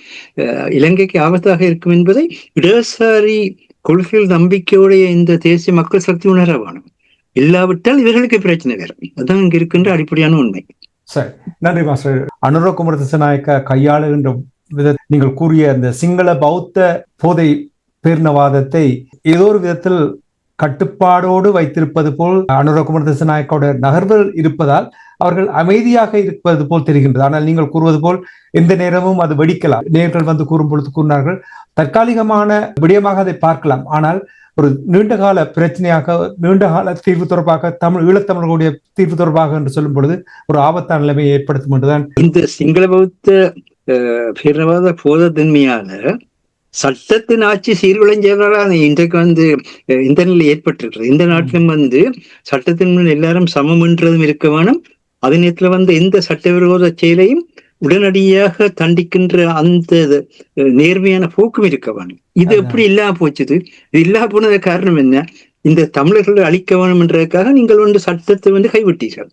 இலங்கைக்கு ஆபத்தாக இருக்கும் என்பதை இடதுசாரி கொள்கைகள் நம்பிக்கையுடைய இந்த தேசிய மக்கள் சக்தி உணர வேணும். இல்லாவிட்டால் இவர்களுக்கு பிரச்சனை வரும். அதுதான் இங்க இருக்கின்ற அடிப்படையான உண்மை. சரி, நன்றி மாஸ்டர். அனுர குமார திசாநாயக்க கையாளுகின்ற நீங்கள் கூறிய அந்த சிங்கள பௌத்த போதை பேரினவாதத்தை ஏதோ ஒரு விதத்தில் கட்டுப்பாடோடு வைத்திருப்பது போல் அனுர குமார திசாநாயக்கோட நகர்வுகள் இருப்பதால் அவர்கள் அமைதியாக இருப்பது போல் தெரிகின்றது. ஆனால் நீங்கள் கூறுவது போல் எந்த நேரமும் அது வெடிக்கலாம். நேர்கள் வந்து கூறும் பொழுது கூறினார்கள், தற்காலிகமான விடயமாக அதை பார்க்கலாம், ஆனால் ஒரு நீண்டகால பிரச்சனையாக, நீண்டகால தீர்வு தொடர்பாக, ஈழத்தமிழர்களுடைய தீர்வு தொடர்பாக என்று சொல்லும் பொழுது ஒரு ஆபத்தான நிலைமையை ஏற்படுத்தும் என்றுதான் இந்த சிங்கள பௌத்த பேரவாத போதத்தன்மையால சட்டத்தின் ஆட்சி சீர்குலைஞ்சவர்களால் இன்றைக்கு இந்த நிலை ஏற்பட்டிருக்கிறது. இந்த நாட்டிலும் சட்டத்தின் முன் எல்லாரும் சமம் என்றதும் இருக்க வேணும். அதே நேரத்துல எந்த சட்டவிரோத செயலையும் உடனடியாக தண்டிக்கின்ற அந்த நேர்மையான போக்கும் இருக்க வேணும். இது எப்படி இல்லாம போச்சுது? இது இல்லாம போனது காரணம் என்ன? இந்த தமிழர்களை அழிக்க வேணும் என்றதுக்காக நீங்கள் சட்டத்தை கைவிட்டீர்கள்.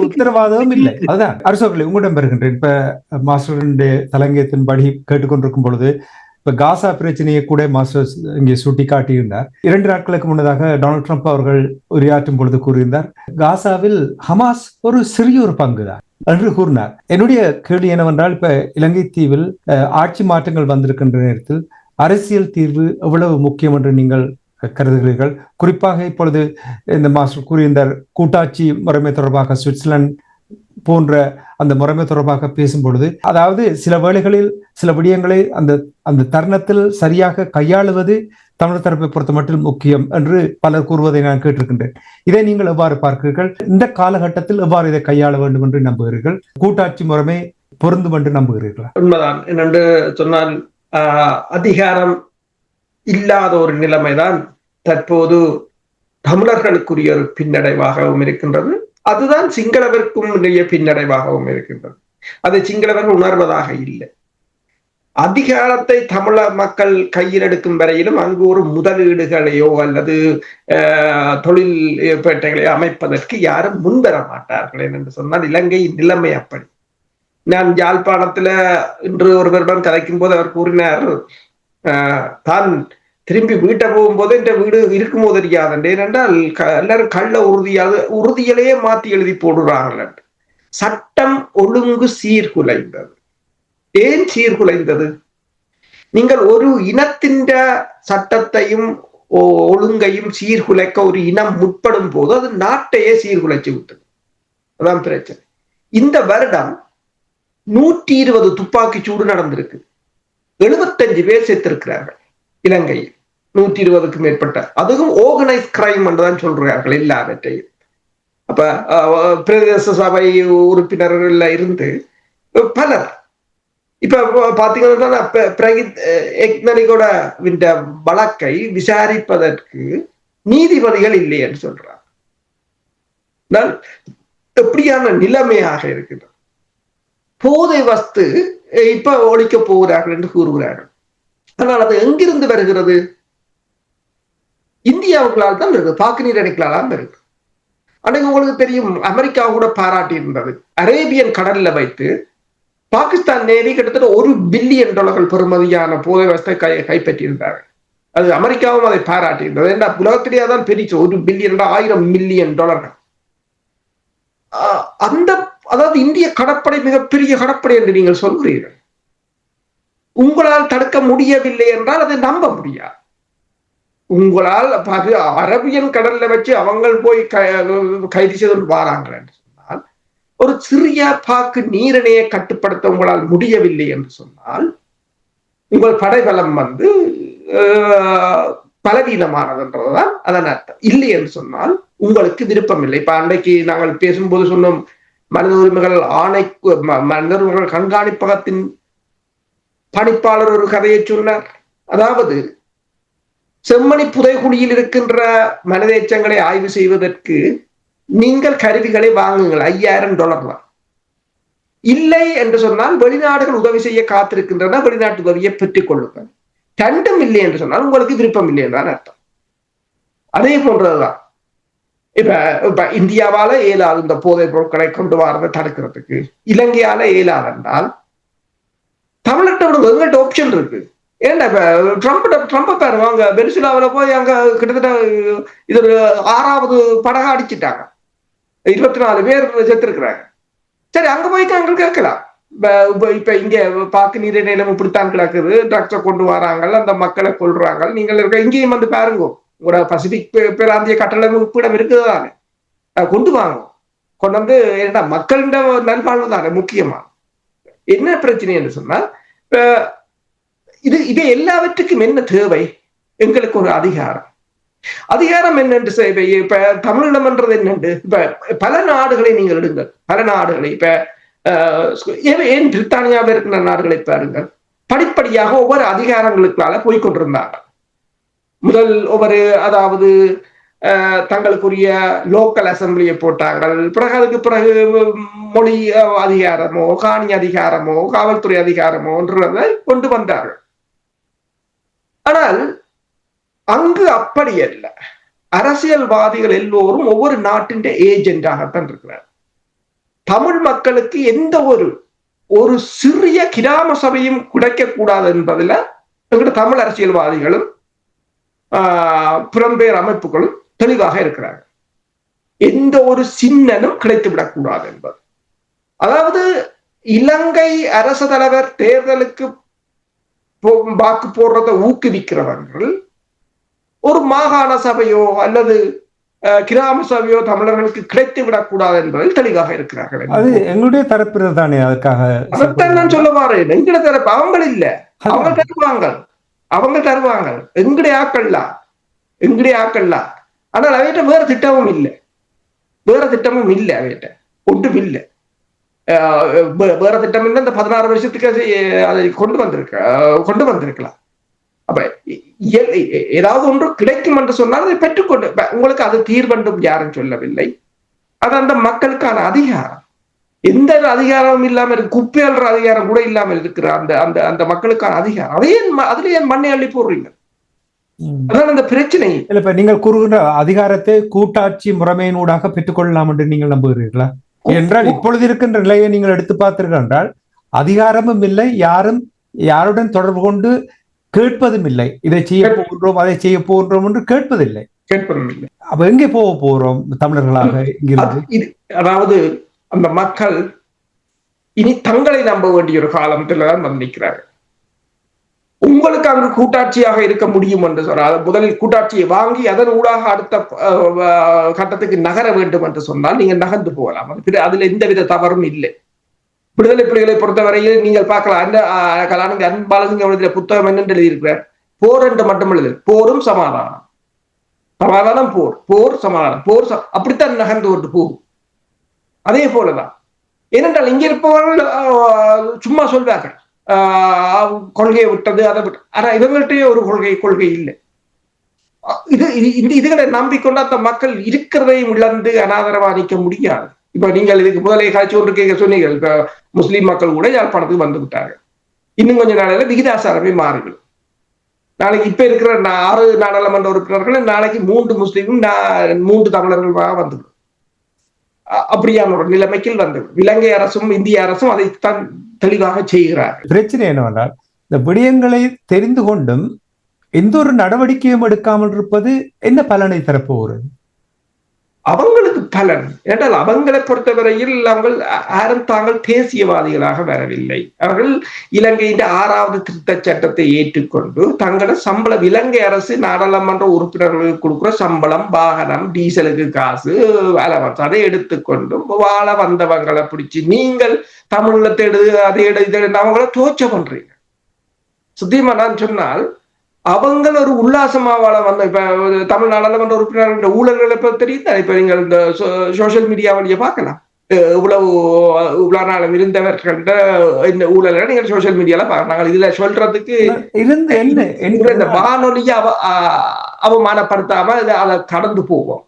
உத்தரவாதம் இல்லை. அதுதான் அரசோக்களை உங்களிடம் பெறுகின்றேன். இப்ப மாஸ்டருடைய தலைங்கத்தின்படி கேட்டுக்கொண்டிருக்கும் பொழுது இப்ப காசா பிரச்சனையை கூட மாஸ்டர் இங்கே சுட்டி காட்டியிருந்தார். 2 நாட்களுக்கு முன்னதாக டொனால்ட் ட்ரம்ப் அவர்கள் உரையாற்றும் பொழுது கூறியிருந்தார், காசாவில் ஹமாஸ் ஒரு சிறிய ஒரு பங்குதான் என்று கூறினார். என்னுடைய கேள்வி என்னவென்றால், இப்ப இலங்கை தீவில் ஆட்சி மாற்றங்கள் வந்திருக்கின்ற நேரத்தில் அரசியல் தீர்வு எவ்வளவு முக்கியம் என்று நீங்கள் கருதுகிறீர்கள்? குறிப்பாக இப்பொழுது இந்த மாஸ்டர் கூறியிருந்தார், கூட்டாட்சி முறைமை தொடர்பாக சுவிட்சர்லாந்து போன்ற அந்த முறைமை தொடர்பாக பேசும் பொழுது, அதாவது சில வேளைகளில் சில விடயங்களை அந்த தருணத்தில் சரியாக கையாளுவது தமிழர் தரப்பை பொறுத்த மட்டும் முக்கியம் என்று பலர் கூறுவதை நான் கேட்டிருக்கின்றேன். இதை நீங்கள் எவ்வாறு பார்க்கிறீர்கள்? இந்த காலகட்டத்தில் எவ்வாறு இதை கையாள வேண்டும் என்று நம்புகிறீர்கள்? கூட்டாட்சி முறைமை பொருந்தும் என்று நம்புகிறீர்களா? உண்மைதான். என்னென்று சொன்னால், அதிகாரம் இல்லாத ஒரு நிலைமைதான் தற்போது தமிழர்களுக்குரிய ஒரு பின்னடைவாகவும் இருக்கின்றது. அதுதான் சிங்களவர்க்கும் பின்னடைவாகவும் இருக்கின்றது. அதை சிங்களவர்கள் உணர்வதாக இல்லை. அதிகாரத்தை தமிழ மக்கள் கையில் எடுக்கும் வரையிலும் அங்கு ஒரு முதலீடுகளையோ அல்லது தொழில் பேட்டைகளையோ அமைப்பதற்கு யாரும் முன்வர மாட்டார்கள். என்று சொன்னால் இலங்கை நிலைமை அப்படி. நான் யாழ்ப்பாணத்துல இன்று ஒருவருடன் கதைக்கும் போது அவர் கூறினார், தான் திரும்பி வீட்டை போகும்போது இந்த வீடு இருக்குமோ தெரியாது, ஏனென்றால் எல்லாரும் கள்ள உறுதியிலேயே மாற்றி எழுதி போடுறார்கள். சட்டம் ஒழுங்கு சீர்குலைந்தது. ஏன் சீர்குலைந்தது? நீங்கள் ஒரு இனத்தின் சட்டத்தையும் ஒழுங்கையும் சீர்குலைக்க ஒரு இனம் முற்படும் போது அது நாட்டையே சீர்குலைச்சு விட்டது. அதான் பிரச்சனை. இந்த வருடம் 120 துப்பாக்கி சூடு நடந்திருக்கு. 75 பேர் செத்திருக்கிறார்கள் இலங்கையில். 120க்கும் மேற்பட்ட, அதுவும் ஆர்கனைஸ் கிரைம் என்றுதான் சொல்றார்கள் எல்லாவற்றையும். அப்ப பிரதேச சபை உறுப்பினர்கள் இருந்து பலர் இப்ப பாத்தீங்கன்னா பிரகித் எக்னரிகோட வழக்கை விசாரிப்பதற்கு நீதிபதிகள் இல்லை என்று சொல்றாங்க. எப்படியான நிலைமையாக இருக்கிறது? போதை வஸ்து இப்ப ஒழிக்க போகிறார்கள் என்று கூறுகிறார்கள். ஆனால் அது எங்கிருந்து வருகிறது? இந்தியாவுகளால் தான் வருகிறது, பாக்கு நீர் அணைகளால் வருகிறது. அன்னைக்கு உங்களுக்கு தெரியும், அமெரிக்கா கூட பாராட்டி இருந்தது. அரேபியன் கடல்ல வைத்து பாகிஸ்தான் நேவி கிட்டத்தட்ட $1 பில்லியன் பெறுமதியான போதை வஸ்தை கைப்பற்றியிருந்தார்கள். அது அமெரிக்காவும் அதை பாராட்டி இருந்தது. ஏன்னா உலகத்திலேயே தான் பெரிய $1 பில்லியன் $1000 மில்லியன். அதாவது இந்திய கடற்படை மிகப்பெரிய கடற்படை என்று நீங்கள் சொல்கிறீர்கள். உங்களால் தடுக்க முடியவில்லை என்றால் அதை நம்ப முடியாது. உங்களால் அரபியன் கடல்ல வச்சு அவங்க போய் கைது செய்து வாராங்கள் என்று சொன்னால், ஒரு சிறிய பாக்கு நீரிணையை கட்டுப்படுத்த உங்களால் முடியவில்லை என்று சொன்னால், உங்கள் படைபலம் பலவீனமானதுன்றதுதான் அதன் அர்த்தம். இல்லை என்று சொன்னால் உங்களுக்கு விருப்பம் இல்லை. இப்ப அன்றைக்கு நாங்கள் பேசும்போது சொன்னோம், மனித உரிமைகள் மனித உரிமைகள் கண்காணிப்பகத்தின் பணிப்பாளர் ஒரு கதையை சொன்னார். அதாவது செம்மணி புதைகுழியில் இருக்கின்ற மனித எச்சங்களை ஆய்வு செய்வதற்கு நீங்கள் கருவிகளை வாங்குங்கள், $5000 தான். இல்லை என்று சொன்னால் வெளிநாடுகள் உதவி செய்ய காத்திருக்கின்றன, வெளிநாட்டு உதவியை பெற்றுக் கொள்ளுங்கள். 2 இல்லை என்று சொன்னால் உங்களுக்கு விருப்பம் இல்லை என்றான் அர்த்தம். அதே போன்றதுதான் இப்ப இந்தியாவால இயலாது இந்த போதைப் பொருட்களை கொண்டு வரதை தடுக்கிறதுக்கு, இலங்கையால இயலாது என்றால் தமிழ்நாட்டை விட எங்கள்கிட்ட ஆப்ஷன் இருக்கு. ஏன்டா இப்ப ட்ரம்ப பாருங்க, அங்க வெனிசுலாவில போய் அங்க கிட்டத்தட்ட இது ஒரு 6வது படகா அடிச்சுட்டாங்க, 24 பேர் செத்துருக்குறாங்க. சரி, அங்க போயிட்டு அங்க கேட்கலாம். இப்ப இங்க பாக்கு நீரை நிலம் இப்படித்தான் கிடக்குது, ட்ரக்ஸை கொண்டு வராங்க, அந்த மக்களை கொள்றாங்க, நீங்கள் இருக்க இங்கேயும் வந்து பாருங்க, உங்களோட பசிபிக் பிராந்திய கட்டளை உப்பிடம் இருக்குதுதானே, கொண்டு வாங்க, கொண்டு வந்து ஏன்னா மக்களிட நல்வாழ்வு தானே முக்கியமா. என்ன பிரச்சனை என்று சொன்னால், இது எல்லாவற்றுக்கும் என்ன தேவை? எங்களுக்கு ஒரு அதிகாரம் என்னென்று செய்வை. இப்ப தமிழிடம் என்றது என்னென்று இப்ப பல நாடுகளை நீங்கள் எடுங்கள், பல நாடுகளை இப்ப ஏன் பிரித்தானியாவில் இருக்கிற நாடுகளை பாருங்கள், படிப்படியாக ஒவ்வொரு அதிகாரங்களுக்கால போய்கொண்டிருந்தாங்க. முதல் அதாவது தங்களுக்குரிய லோக்கல் அசம்பிளியை போட்டாங்க, பிறகு அதுக்கு பிறகு மொழி அதிகாரமோ காணி அதிகாரமோ காவல்துறை அதிகாரமோ என்றதை கொண்டு வந்தார்கள். ஆனால் அங்கு அப்படி அல்ல. அரசியல்வாதிகள் எல்லோரும் ஒவ்வொரு நாட்டின் ஏஜென்டாகத்தான் இருக்கிறார். தமிழ் மக்களுக்கு எந்த ஒரு சிறிய கிராம சபையும் கிடைக்கக்கூடாது என்பதில் எங்களுடைய தமிழ் அரசியல்வாதிகளும் புலம்பெயர் அமைப்புகளும் தெளிவாக இருக்கிறார்கள். எந்த ஒரு சின்னனும் கிடைத்துவிடக்கூடாது என்பது. அதாவது இலங்கை அரசு தலைவர் தேர்தலுக்கு வாக்கு போடுறதை ஊக்குவிக்கிறவர்கள் ஒரு மாகாண சபையோ அல்லது கிராம சபையோ தமிழர்களுக்கு கிடைத்து விடக்கூடாது என்பதில் தெளிவாக இருக்கிறார்கள். அது எங்களுடைய தரப்பு தானே, அதுக்காக அதைத்தான் நான் சொல்ல வரேன். எங்களுடைய தரப்பு அவங்க இல்ல, அவங்க தருவாங்க எங்களுடைய ஆக்கள்லாம். ஆனால் அவையிட்ட வேற திட்டமும் இல்லை, அவையிட்ட ஒன்றும் இல்லை. வேற திட்டம் இல்லை. இந்த 16 வருஷத்துக்கு அதை கொண்டு வந்திருக்கலாம். அப்ப ஏதாவது ஒன்று கிடைக்கும் என்று சொன்னால் அதை பெற்றுக்கொண்டு, உங்களுக்கு அது தீர்வென்றும் யாரும் சொல்லவில்லை. அது அந்த மக்களுக்கான அதிகாரம். எந்த அதிகாரமும் இல்லாம இருக்கு, குப்பையல்ற அதிகாரம் கூட இல்லாமல் இருக்கிற அந்த மக்களுக்கான அதிகாரம். அதுல ஏன் மண்ணை அள்ளி போடுறீங்க? அதான் அந்த பிரச்சனை. இப்ப நீங்கள் கூறுகின்ற அதிகாரத்தை கூட்டாட்சி முறைமையினூடாக பெற்றுக்கொள்ளலாம் என்று நீங்கள் நம்புகிறீர்களா? என்றால் இப்பொழுது இருக்கின்ற நிலையை நீங்கள் எடுத்து பார்த்தீர்கள் என்றால் அதிகாரமும் இல்லை, யாருடன் தொடர்பு கொண்டு கேட்பதும் இல்லை. இதை செய்ய போகின்றோம், அதை செய்ய போகின்றோம் என்று கேட்பதில்லை. அப்ப எங்கே போக போறோம் தமிழர்களாக இங்கிருந்து? அதாவது அந்த மக்கள் இனி தங்களை நம்ப வேண்டிய ஒரு காலத்தில்தான் வந்து நிற்கிறார்கள். உங்களுக்கு அங்கு கூட்டாட்சியாக இருக்க முடியும் என்று சொன்னால், முதலில் கூட்டாட்சியை வாங்கி அதன் ஊடாக அடுத்த கட்டத்துக்கு நகர வேண்டும் என்று சொன்னால் நீங்கள் நகர்ந்து போகலாம். அதுல எந்தவித தவறும் இல்லை. விடுதலை புலிகளை பொறுத்தவரையில் நீங்கள் பார்க்கலாம், அந்த கலாநிதி அன்பாலசிங்க புத்தகம் என்னென்று எழுதியிருக்கிறார், போர் என்று மட்டும் எழுது, போரும் சமாதானம், சமாதானம் போர் சமாதானம், அப்படித்தான் நகர்ந்து கொண்டு போகும். அதே போலதான். ஏனென்றால் இங்க இருப்பவர்கள் சும்மா சொல்வார்கள் கொள்கையை விட்டது அதை விட்டு. ஆனா இவங்கள்ட்டே ஒரு கொள்கை இல்லை. இதுகளை நம்பிக்கொண்டு அந்த மக்கள் இருக்கிறதையும் இழந்து அனாதரவா நிற்க முடியாது. இப்ப நீங்கள் இதுக்கு முதலே காட்சி ஒன்று கேட்க சொன்னீர்கள், இப்ப முஸ்லீம் மக்கள் கூட யாழ்ப்பாணத்துக்கு வந்து விட்டார்கள். இன்னும் கொஞ்ச நாளையில விகிதாசாரமே மாறிவிடும். நாளைக்கு இப்ப இருக்கிற 6 நாடாளுமன்ற உறுப்பினர்கள் நாளைக்கு 3 முஸ்லீமும் 3 தமிழர்களாக வந்துவிடும். அப்படியான ஒரு நிலைமைக்கு வந்துவிடும். இலங்கை அரசும் இந்திய அரசும் அதைத்தான் தெளிவாக செய்கிறார். பிரச்சனை என்னவென்றால் இந்த விடயங்களை தெரிந்து கொண்டும் எந்த ஒரு நடவடிக்கையும் எடுக்காமல் இருப்பது என்ன பலனை தரப்போகிறது? அவங்களுக்கு பலன் என்றால் அவங்களை பொறுத்தவரையில் அவர்கள் யாரும் தாங்கள் தேசியவாதிகளாக வரவில்லை. அவர்கள் இலங்கையின் 6வது திருத்த சட்டத்தை ஏற்றுக்கொண்டு தங்களோட சம்பளம், இலங்கை அரசு நாடாளுமன்ற உறுப்பினர்களுக்கு கொடுக்குற சம்பளம், வாகனம், டீசலுக்கு காசு, அலவன்ஸ் அதை எடுத்துக்கொண்டு வாழ வந்தவங்களை பிடிச்சி நீங்கள் தமிழத்தை அதை அவங்கள தோச்ச பண்றீங்க. சுத்தியமா நான் சொன்னால் அவங்கள் ஒரு உல்லாசமா வாழ வந்த இப்ப தமிழ் நாடாளுமன்ற உறுப்பினர்கள் ஊழல்களை தெரியுதா? இப்ப நீங்கள் இந்த சோசியல் மீடியா வழியை பார்க்கலாம். இவ்வளவு நாளும் இருந்தவர்கள் இந்த ஊழலை நீங்கள் சோசியல் மீடியால பார்க்கலாம். இதுல சொல்றதுக்கு இந்த வானொலியை அவமானப்படுத்தாம அதை கடந்து போவோம்.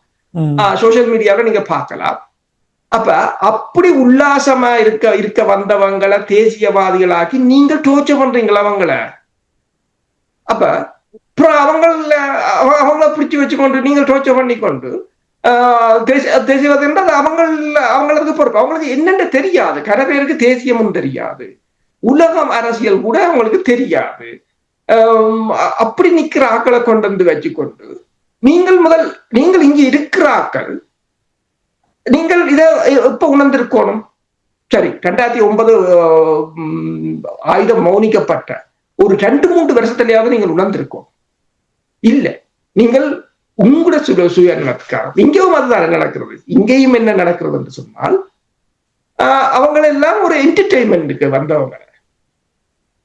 சோசியல் மீடியாவில நீங்க பார்க்கலாம். அப்ப அப்படி உல்லாசமா இருக்க வந்தவங்களை தேசியவாதிகளாக்கி நீங்கள் டோர்ச்சர் பண்றீங்களா அவங்கள? அப்ப அவங்கள பிடிச்சு வச்சுக்கொண்டு நீங்கள் டோர்ச்சர் பண்ணிக்கொண்டு தேசியவாதம் என்றால் அவங்களுக்கு பொறுப்பு. அவங்களுக்கு என்னென்ன தெரியாது, கரை பேருக்கு தேசியமும் தெரியாது, உலகம் அரசியல் கூட அவங்களுக்கு தெரியாது. அப்படி நிக்கிற ஆக்களை கொண்டு வந்து வச்சுக்கொண்டு நீங்கள் இங்க இருக்கிற ஆக்கள் நீங்கள் இதை எப்ப உணர்ந்திருக்கணும்? சரி, 2009 ஆயுதம் மௌனிக்கப்பட்ட ஒரு 2-3 வருஷத்திலேயாவது நீங்கள் உணர்ந்திருக்கோம். இல்ல, நீங்கள் உங்களோட சுயநலத்துக்காக இங்கேயும் அதுதான் நடக்கிறது. இங்கேயும் என்ன நடக்கிறது என்று சொன்னால், அவங்களெல்லாம் ஒரு என்டர்டெயின்மெண்ட்டுக்கு வந்தவங்க.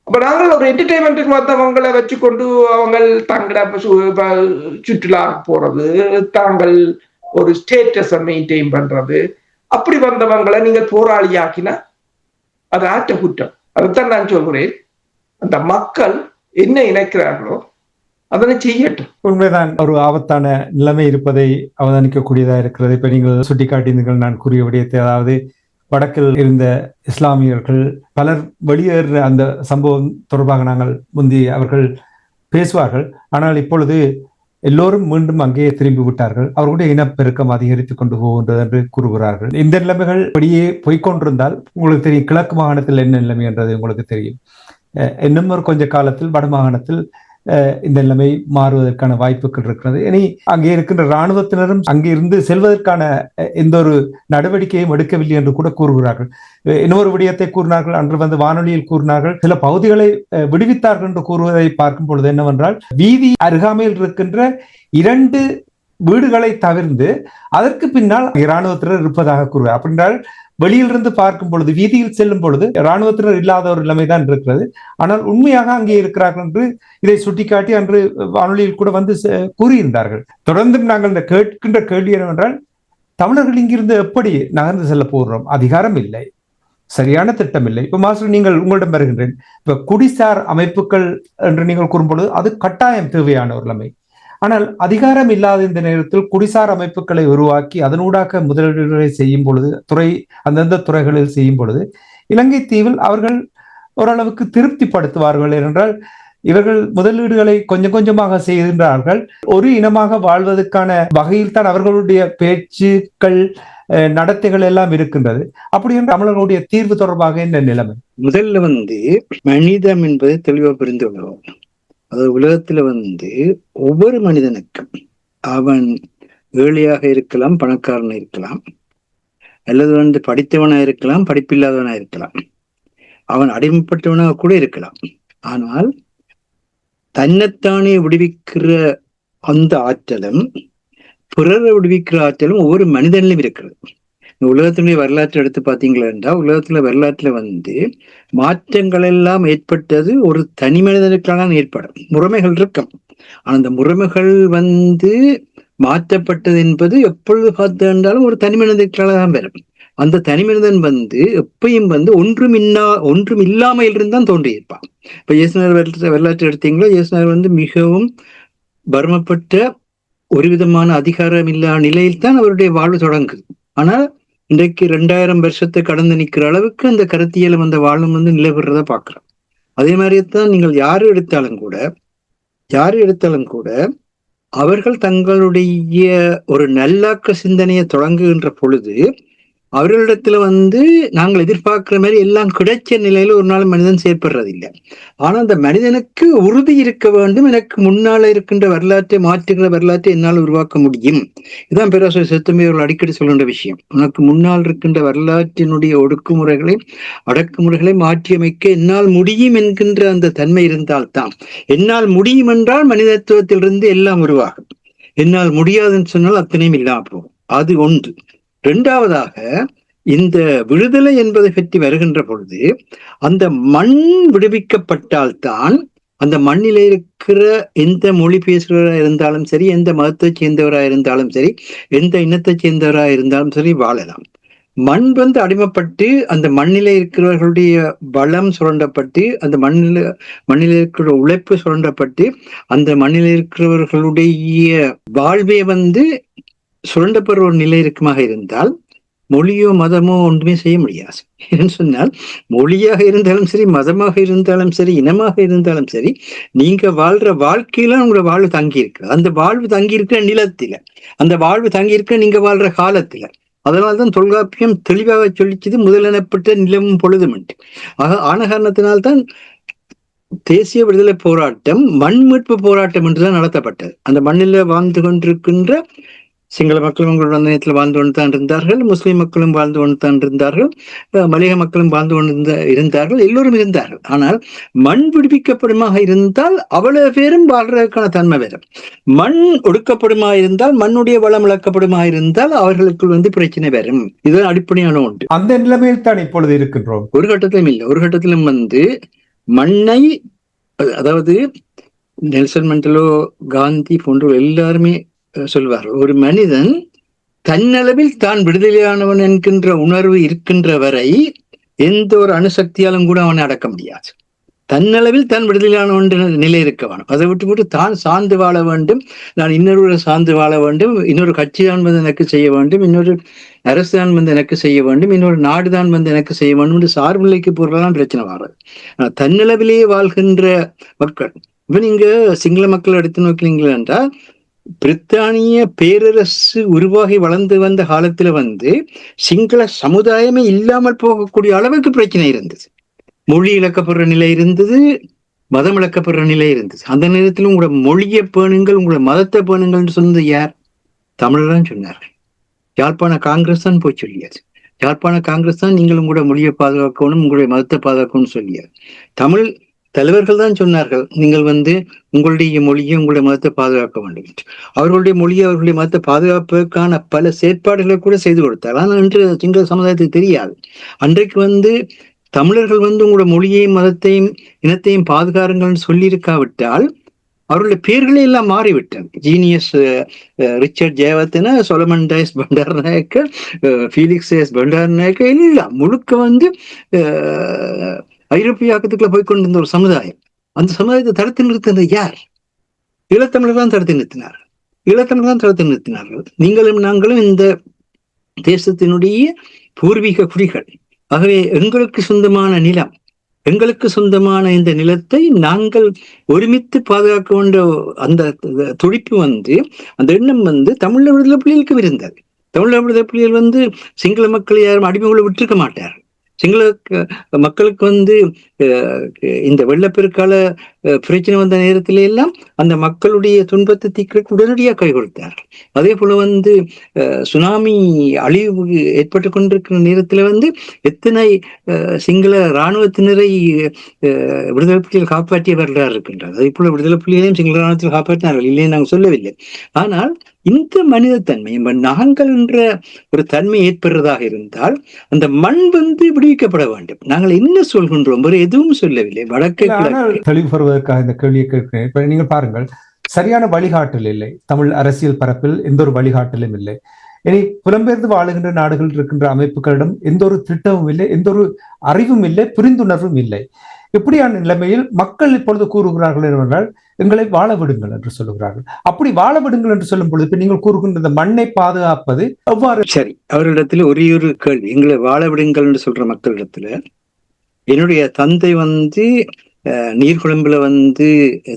அப்ப நாங்கள் ஒரு என்டர்டெயின்மெண்ட்டுக்கு வந்தவங்களை வச்சுக்கொண்டு அவங்க தங்கள சுற்றுலா போறது, தாங்கள் ஒரு ஸ்டேட்டஸை மெயின்டைன் பண்றது, அப்படி வந்தவங்களை நீங்கள் போராளியாக்கினா அது ஆற்ற குற்றம். அதைத்தான் நான் சொல்கிறேன். அந்த மக்கள் என்ன நினைக்கிறார்களோ அதனை செய்யட்டும். உண்மைதான், ஒரு ஆபத்தான நிலைமை இருப்பதை அவதானிக்கக்கூடியதா இருக்கிறது. இப்ப நீங்கள் சுட்டிக்காட்டினீர்கள் நான் கூறிய விடயத்தை, அதாவது வடக்கில் இருந்த இஸ்லாமியர்கள் பலர் வெளியேற அந்த சம்பவம் தொடர்பாக நாங்கள் முந்தி அவர்கள் பேசுவார்கள். ஆனால் இப்பொழுது எல்லோரும் மீண்டும் அங்கேயே திரும்பி விட்டார்கள். அவர்களுடைய இனப்பெருக்கம் அதிகரித்துக் கொண்டு போகின்றது என்று கூறுகிறார்கள். இந்த நிலைமைகள் அப்படியே போய்கொண்டிருந்தால் உங்களுக்கு தெரியும், கிழக்கு மாகாணத்தில் என்ன நிலைமை என்றது உங்களுக்கு தெரியும். இன்னும் ஒரு கொஞ்ச காலத்தில் வடமாகாணத்தில் இந்த நிலைமை மாறுவதற்கான வாய்ப்புகள் இருக்கிறது. இனி அங்கே இருக்கின்ற இராணுவத்தினரும் அங்கிருந்து செல்வதற்கான எந்த ஒரு நடவடிக்கையும் எடுக்கவில்லை என்று கூட கூறுகிறார்கள். இன்னொரு விடயத்தை கூறினார்கள், அன்று வந்து வானொலியில் கூறினார்கள், சில பகுதிகளை விடுவித்தார்கள் என்று கூறுவதை பார்க்கும் பொழுது என்னவென்றால், வீதி அருகாமையில் இருக்கின்ற 2 வீடுகளை தவிர்த்து அதற்கு பின்னால் இராணுவத்தினர் இருப்பதாக கூறுவார். அப்படின்றால் வெளியிலிருந்து பார்க்கும் பொழுது, வீதியில் செல்லும் பொழுது இராணுவத்தினர் இல்லாத ஒரு நிலைமைதான் இருக்கிறது. ஆனால் உண்மையாக அங்கே இருக்கிறார்கள் என்று இதை சுட்டிக்காட்டி அன்று வானொலியில் கூட வந்து கூறியிருந்தார்கள். தொடர்ந்து நாங்கள் இந்த கேட்கின்ற கேள்வி என்னவென்றால், தமிழர்கள் இங்கிருந்து எப்படி நகர்ந்து செல்ல போகிறோம்? அதிகாரம் இல்லை, சரியான திட்டம் இல்லை. இப்ப மாஸ்டர், நீங்கள் உங்களிடம் வருகின்றேன். இப்ப குடிசார் அமைப்புகள் என்று நீங்கள் கூறும்பொழுது அது கட்டாயம் தேவையான ஒரு நிலைமை. ஆனால் அதிகாரம் இல்லாத இந்த நேரத்தில் குடிசார் அமைப்புகளை உருவாக்கி அதனூடாக முதலீடுகளை செய்யும் பொழுது, அந்தந்த துறைகளில் செய்யும் பொழுது இலங்கை தீவில் அவர்கள் ஓரளவுக்கு திருப்திப்படுத்துவார்கள். என்றால் இவர்கள் முதலீடுகளை கொஞ்சம் கொஞ்சமாக செய்கின்றார்கள். ஒரு இனமாக வாழ்வதற்கான வகையில் தான் அவர்களுடைய பேச்சுக்கள், நடத்தைகள் எல்லாம் இருக்கின்றது. அப்படி என்று தமிழர்களுடைய தீர்வு தொடர்பாக என்ன நிலைமை? முதல்ல மனிதம் என்பதை தெளிவாக புரிந்து கொள்வோம். அதாவது உலகத்துல ஒவ்வொரு மனிதனுக்கும், அவன் ஏழையாக இருக்கலாம், பணக்காரனா இருக்கலாம், அல்லது படித்தவனா இருக்கலாம், படிப்பில்லாதவனா இருக்கலாம், அவன் அடிமைப்பட்டவனாக கூட இருக்கலாம். ஆனால் தன்னைத்தானே விடுவிக்கிற அந்த ஆற்றலும் பிறரை விடுவிக்கிற ஆற்றலும் ஒவ்வொரு மனிதனிலும் இருக்கிறது. உலகத்தினுடைய வரலாற்றை எடுத்து பார்த்தீங்களா என்றால், உலகத்துல வரலாற்றுல மாற்றங்கள் எல்லாம் ஏற்பட்டது ஒரு தனி மனிதனுக்கான ஏற்படும். முறைமைகள் இருக்கும், ஆனா அந்த முறைமைகள் மாற்றப்பட்டது என்பது எப்பொழுது பார்த்து என்றாலும் ஒரு தனி மனிதனுக்காக தான் வரும். அந்த தனி மனிதன் எப்பயும் ஒன்றும் இல்லாமல் இருந்தான் தோன்றியிருப்பான். இப்ப இயேசுநாதர் வரலாற்று எடுத்தீங்களோ, இயேசுநாதர் மிகவும் பர்மப்பட்ட ஒரு விதமான அதிகாரம் இல்லாத நிலையில் தான் அவருடைய வாழ்வு தொடங்குது. ஆனால் இன்றைக்கு 2000 வருஷத்தை கடந்து நிற்கிற அளவுக்கு அந்த கருத்தியலும் அந்த வாழும் நிலைபெறத பாக்குறோம். அதே மாதிரியத்தான் நீங்கள் யாரு எடுத்தாலும் கூட அவர்கள் தங்களுடைய ஒரு நல்லாக்க சிந்தனையை தொடங்குகின்ற பொழுது அவர்களிடத்துல நாங்கள் எதிர்பார்க்கிற மாதிரி எல்லாம் கிடைச்ச நிலையில ஒரு நாள் மனிதன் செயற்படுறது இல்லை. ஆனா அந்த மனிதனுக்கு உறுதி இருக்க வேண்டும், எனக்கு முன்னால இருக்கின்ற வரலாற்றை மாற்றுகிற வரலாற்றை என்னால் உருவாக்க முடியும். இதுதான் பேராசிரியர் செத்துமி அவர்கள் அடிக்கடி சொல்கின்ற விஷயம். உனக்கு முன்னால் இருக்கின்ற வரலாற்றினுடைய ஒடுக்குமுறைகளை, அடக்குமுறைகளை மாற்றியமைக்க என்னால் முடியும் என்கின்ற அந்த தன்மை இருந்தால்தான். என்னால் முடியும் என்றால் மனிதத்துவத்திலிருந்து எல்லாம் உருவாகும். என்னால் முடியாதுன்னு சொன்னால் அத்தனையும் இல்லாம போகும். அது ஒன்று. இரண்டாவதாக, இந்த விடுதலை என்பதை பற்றி வருகின்ற பொழுது அந்த மண் விடுவிக்கப்பட்டால்தான் அந்த மண்ணில இருக்கிற எந்த மொழி பேசுகிறவராக இருந்தாலும் சரி, எந்த மதத்தை சேர்ந்தவராக இருந்தாலும் சரி, எந்த இனத்தை சேர்ந்தவராக இருந்தாலும் சரி வாழலாம். மண் அடிமைப்பட்டு அந்த மண்ணில இருக்கிறவர்களுடைய வளம் சுரண்டப்பட்டு, அந்த மண்ணில இருக்கிற உழைப்பு சுரண்டப்பட்டு, அந்த மண்ணில இருக்கிறவர்களுடைய வாழ்வே சுரண்டப்படுற ஒரு நிலை இருக்குமாக இருந்தால் மொழியோ மதமோ ஒன்றுமே செய்ய முடியாது. ஏன்னு சொன்னால் மொழியாக இருந்தாலும் சரி, மதமாக இருந்தாலும் சரி, இனமாக இருந்தாலும் சரி, நீங்க வாழ்ற வாழ்க்கையில உங்களோட வாழ்வு தங்கி இருக்கு. அந்த வாழ்வு தங்கி இருக்கிற நிலத்தில, அந்த வாழ்வு தங்கி இருக்க நீங்க வாழ்ற காலத்துல. அதனால்தான் தொல்காப்பியம் தெளிவாக சொல்லிச்சது முதலெனப்பட்ட நிலமும் பொழுதும். ஆன காரணத்தினால்தான் தேசிய விடுதலை போராட்டம் மண் மீட்பு போராட்டம் என்றுதான் நடத்தப்பட்டது. அந்த மண்ணில் வாழ்ந்து கொண்டிருக்கின்ற சிங்கள மக்களும் உங்களோட நேரத்தில் வாழ்ந்து கொண்டு தான் இருந்தார்கள், முஸ்லிம் மக்களும் வாழ்ந்து கொண்டு தான் இருந்தார்கள், மலைய மக்களும் வாழ்ந்து கொண்டு இருந்தார்கள், எல்லோரும் இருந்தார்கள். ஆனால் மண் விடுவிக்கப்படுமாக இருந்தால் அவ்வளவு பேரும் வாழ்றதுக்கான தன்மை வேறும். மண் ஒடுக்கப்படுமா இருந்தால், மண்ணுடைய வளம் இழக்கப்படுமா இருந்தால் அவர்களுக்கு பிரச்சனை வரும். இதுதான் அடிப்படையான ஒன்று. அந்த நிலைமையில் தான் இப்பொழுது இருக்கின்றோம். ஒரு கட்டத்திலும் இல்லை, ஒரு கட்டத்திலும் மண்ணை, அதாவது நெல்சன் மண்டேலா, காந்தி போன்ற எல்லாருமே சொல்வார்கள், ஒரு மனிதன் தன்னளவில் தான் விடுதலையானவன் என்கின்ற உணர்வு இருக்கின்ற வரை எந்த ஒரு அணுசக்தியாலும் கூட அவனை அடக்க முடியாது. தன்னளவில் தான் விடுதலையானவன் நிலை இருக்க வேணும். அதை விட்டு தான் சார்ந்து வாழ வேண்டும், நான் இன்னொரு சார்ந்து வாழ வேண்டும், இன்னொரு கட்சி தான் வந்து எனக்கு செய்ய வேண்டும், இன்னொரு அரசு தான் வந்து எனக்கு செய்ய வேண்டும், இன்னொரு நாடு தான் வந்து எனக்கு செய்ய வேண்டும் என்று சார்பில்லைக்கு போறதான் பிரச்சனை வர்றது. தன்னளவிலேயே வாழ்கின்ற மக்கள், இப்ப நீங்க சிங்கள மக்கள் எடுத்து நோக்கினீங்களா என்றால், பிரித்தானிய பேரரசு உருவாகி வளர்ந்து வந்த காலத்துல சிங்கள சமுதாயமே இல்லாமல் போகக்கூடிய அளவுக்கு பிரச்சனை இருந்தது. மொழி இழக்கப்படுற நிலை இருந்தது, மதம் இழக்கப்படுற நிலை இருந்தது. அந்த நேரத்தில் உங்களோட மொழியை பேணுங்கள், உங்களோட மதத்தை பேணுங்கள் சொன்னது யார்? தமிழர் தான் சொன்னார்கள். யாழ்ப்பாண காங்கிரஸ் தான் போய் சொல்லியாச்சு. யாழ்ப்பாண காங்கிரஸ் தான் நீங்கள் உங்களோட மொழியை பாதுகாக்கணும், உங்களுடைய மதத்தை பாதுகாக்கணும்னு சொல்லியார். தமிழ் தலைவர்கள் தான் சொன்னார்கள், நீங்கள் உங்களுடைய மொழியை, உங்களுடைய மதத்தை பாதுகாக்க வேண்டும் என்று. அவர்களுடைய மொழியை, அவர்களுடைய மதத்தை பாதுகாப்பதற்கான பல செயற்பாடுகளை கூட செய்து கொடுத்தார். ஆனால் இன்று சிங்கள சமுதாயத்துக்கு தெரியாது. அன்றைக்கு தமிழர்கள் உங்களோட மொழியையும் மதத்தையும் இனத்தையும் பாதுகாருங்கள்னு சொல்லியிருக்காவிட்டால் அவர்களுடைய பேர்களே எல்லாம் மாறிவிட்டது. Genius Richard Jayewardene, Solomon Dias Bandaranaike, Felix S Bandaranaike எல்லாம் முழுக்க ஐரோப்பியாக்கத்துக்குள்ள போய்கொண்டிருந்த ஒரு சமுதாயம். அந்த சமுதாயத்தை தடுத்து நிறுத்தினது யார்? ஈழத்தமிழர் தான் தடுத்து நிறுத்தினார்கள். ஈழத்தமிழர் தான் தடுத்து நிறுத்தினார்கள். நீங்களும் நாங்களும் இந்த தேசத்தினுடைய பூர்வீக குடிகள். ஆகவே எங்களுக்கு சொந்தமான நிலம், எங்களுக்கு சொந்தமான இந்த நிலத்தை நாங்கள் ஒருமித்து பாதுகாக்க வேண்டிய அந்த துடிப்பு அந்த எண்ணம் தமிழ் விடுதலை புலிகளுக்கு இருந்தது. தமிழ் விடுதலை புலிகள் சிங்கள மக்களை யாரும் அடிமைகளை விட்டிருக்க மாட்டார்கள். சிங்கள மக்களுக்கு இந்த வெள்ளப்பெருக்கால பிரச்சனை வந்த நேரத்தில எல்லாம் அந்த மக்களுடைய துன்பத்தை தீர்க்க உடனடியாக கை கொடுத்தார்கள். அதே போல சுனாமி அழிவு ஏற்பட்டு கொண்டிருக்கிற நேரத்துல எத்தனை சிங்கள இராணுவத்தினரை விடுதலை புலிகள் காப்பாற்றிய வரலாறு இருக்கின்றது. அதே போல விடுதலை புலிகளையும் சிங்கள இராணுவத்தில் காப்பாற்றினார்கள், இல்லையே நாங்கள் சொல்லவில்லை. ஆனால் இந்த மனிதத்தன்மை, நாங்கள் என்ற ஒரு தன்மை ஏற்படுறதாக இருந்தால் அந்த மண் விடுவிக்கப்பட வேண்டும். நாங்கள் என்ன சொல்கின்றோம்? வேறு எதுவும் சொல்லவில்லை. வடக்கு தெளிவு பெறுவதற்காக இந்த கேள்வியை கேட்கிறேன். இப்ப நீங்கள் பாருங்கள், சரியான வழிகாட்டல் இல்லை. தமிழ் அரசியல் பரப்பில் எந்த ஒரு வழிகாட்டலும் இல்லை. இனி புலம்பெயர்ந்து வாழுகின்ற நாடுகள் இருக்கின்ற அமைப்புகளிடம் எந்த ஒரு திட்டமும் இல்லை, எந்த ஒரு அறிவும் இல்லை, புரிந்துணர்வும் இல்லை. இப்படியான நிலைமையில் மக்கள் இப்பொழுது கூறுகிறார்கள் என்றால், எங்களை வாழ விடுங்கள் என்று சொல்லுகிறார்கள். அப்படி வாழ விடுங்கள் என்று சொல்லும் பொழுது இப்ப நீங்கள் கூறுகின்ற இந்த மண்ணை பாதுகாப்பது எவ்வாறு? சரி, அவர்களிடத்துல ஒரே ஒரு கேள்வி. எங்களை வாழ விடுங்கள் என்று சொல்ற மக்களிடத்துல, என்னுடைய தந்தை நீர்கொழும்புல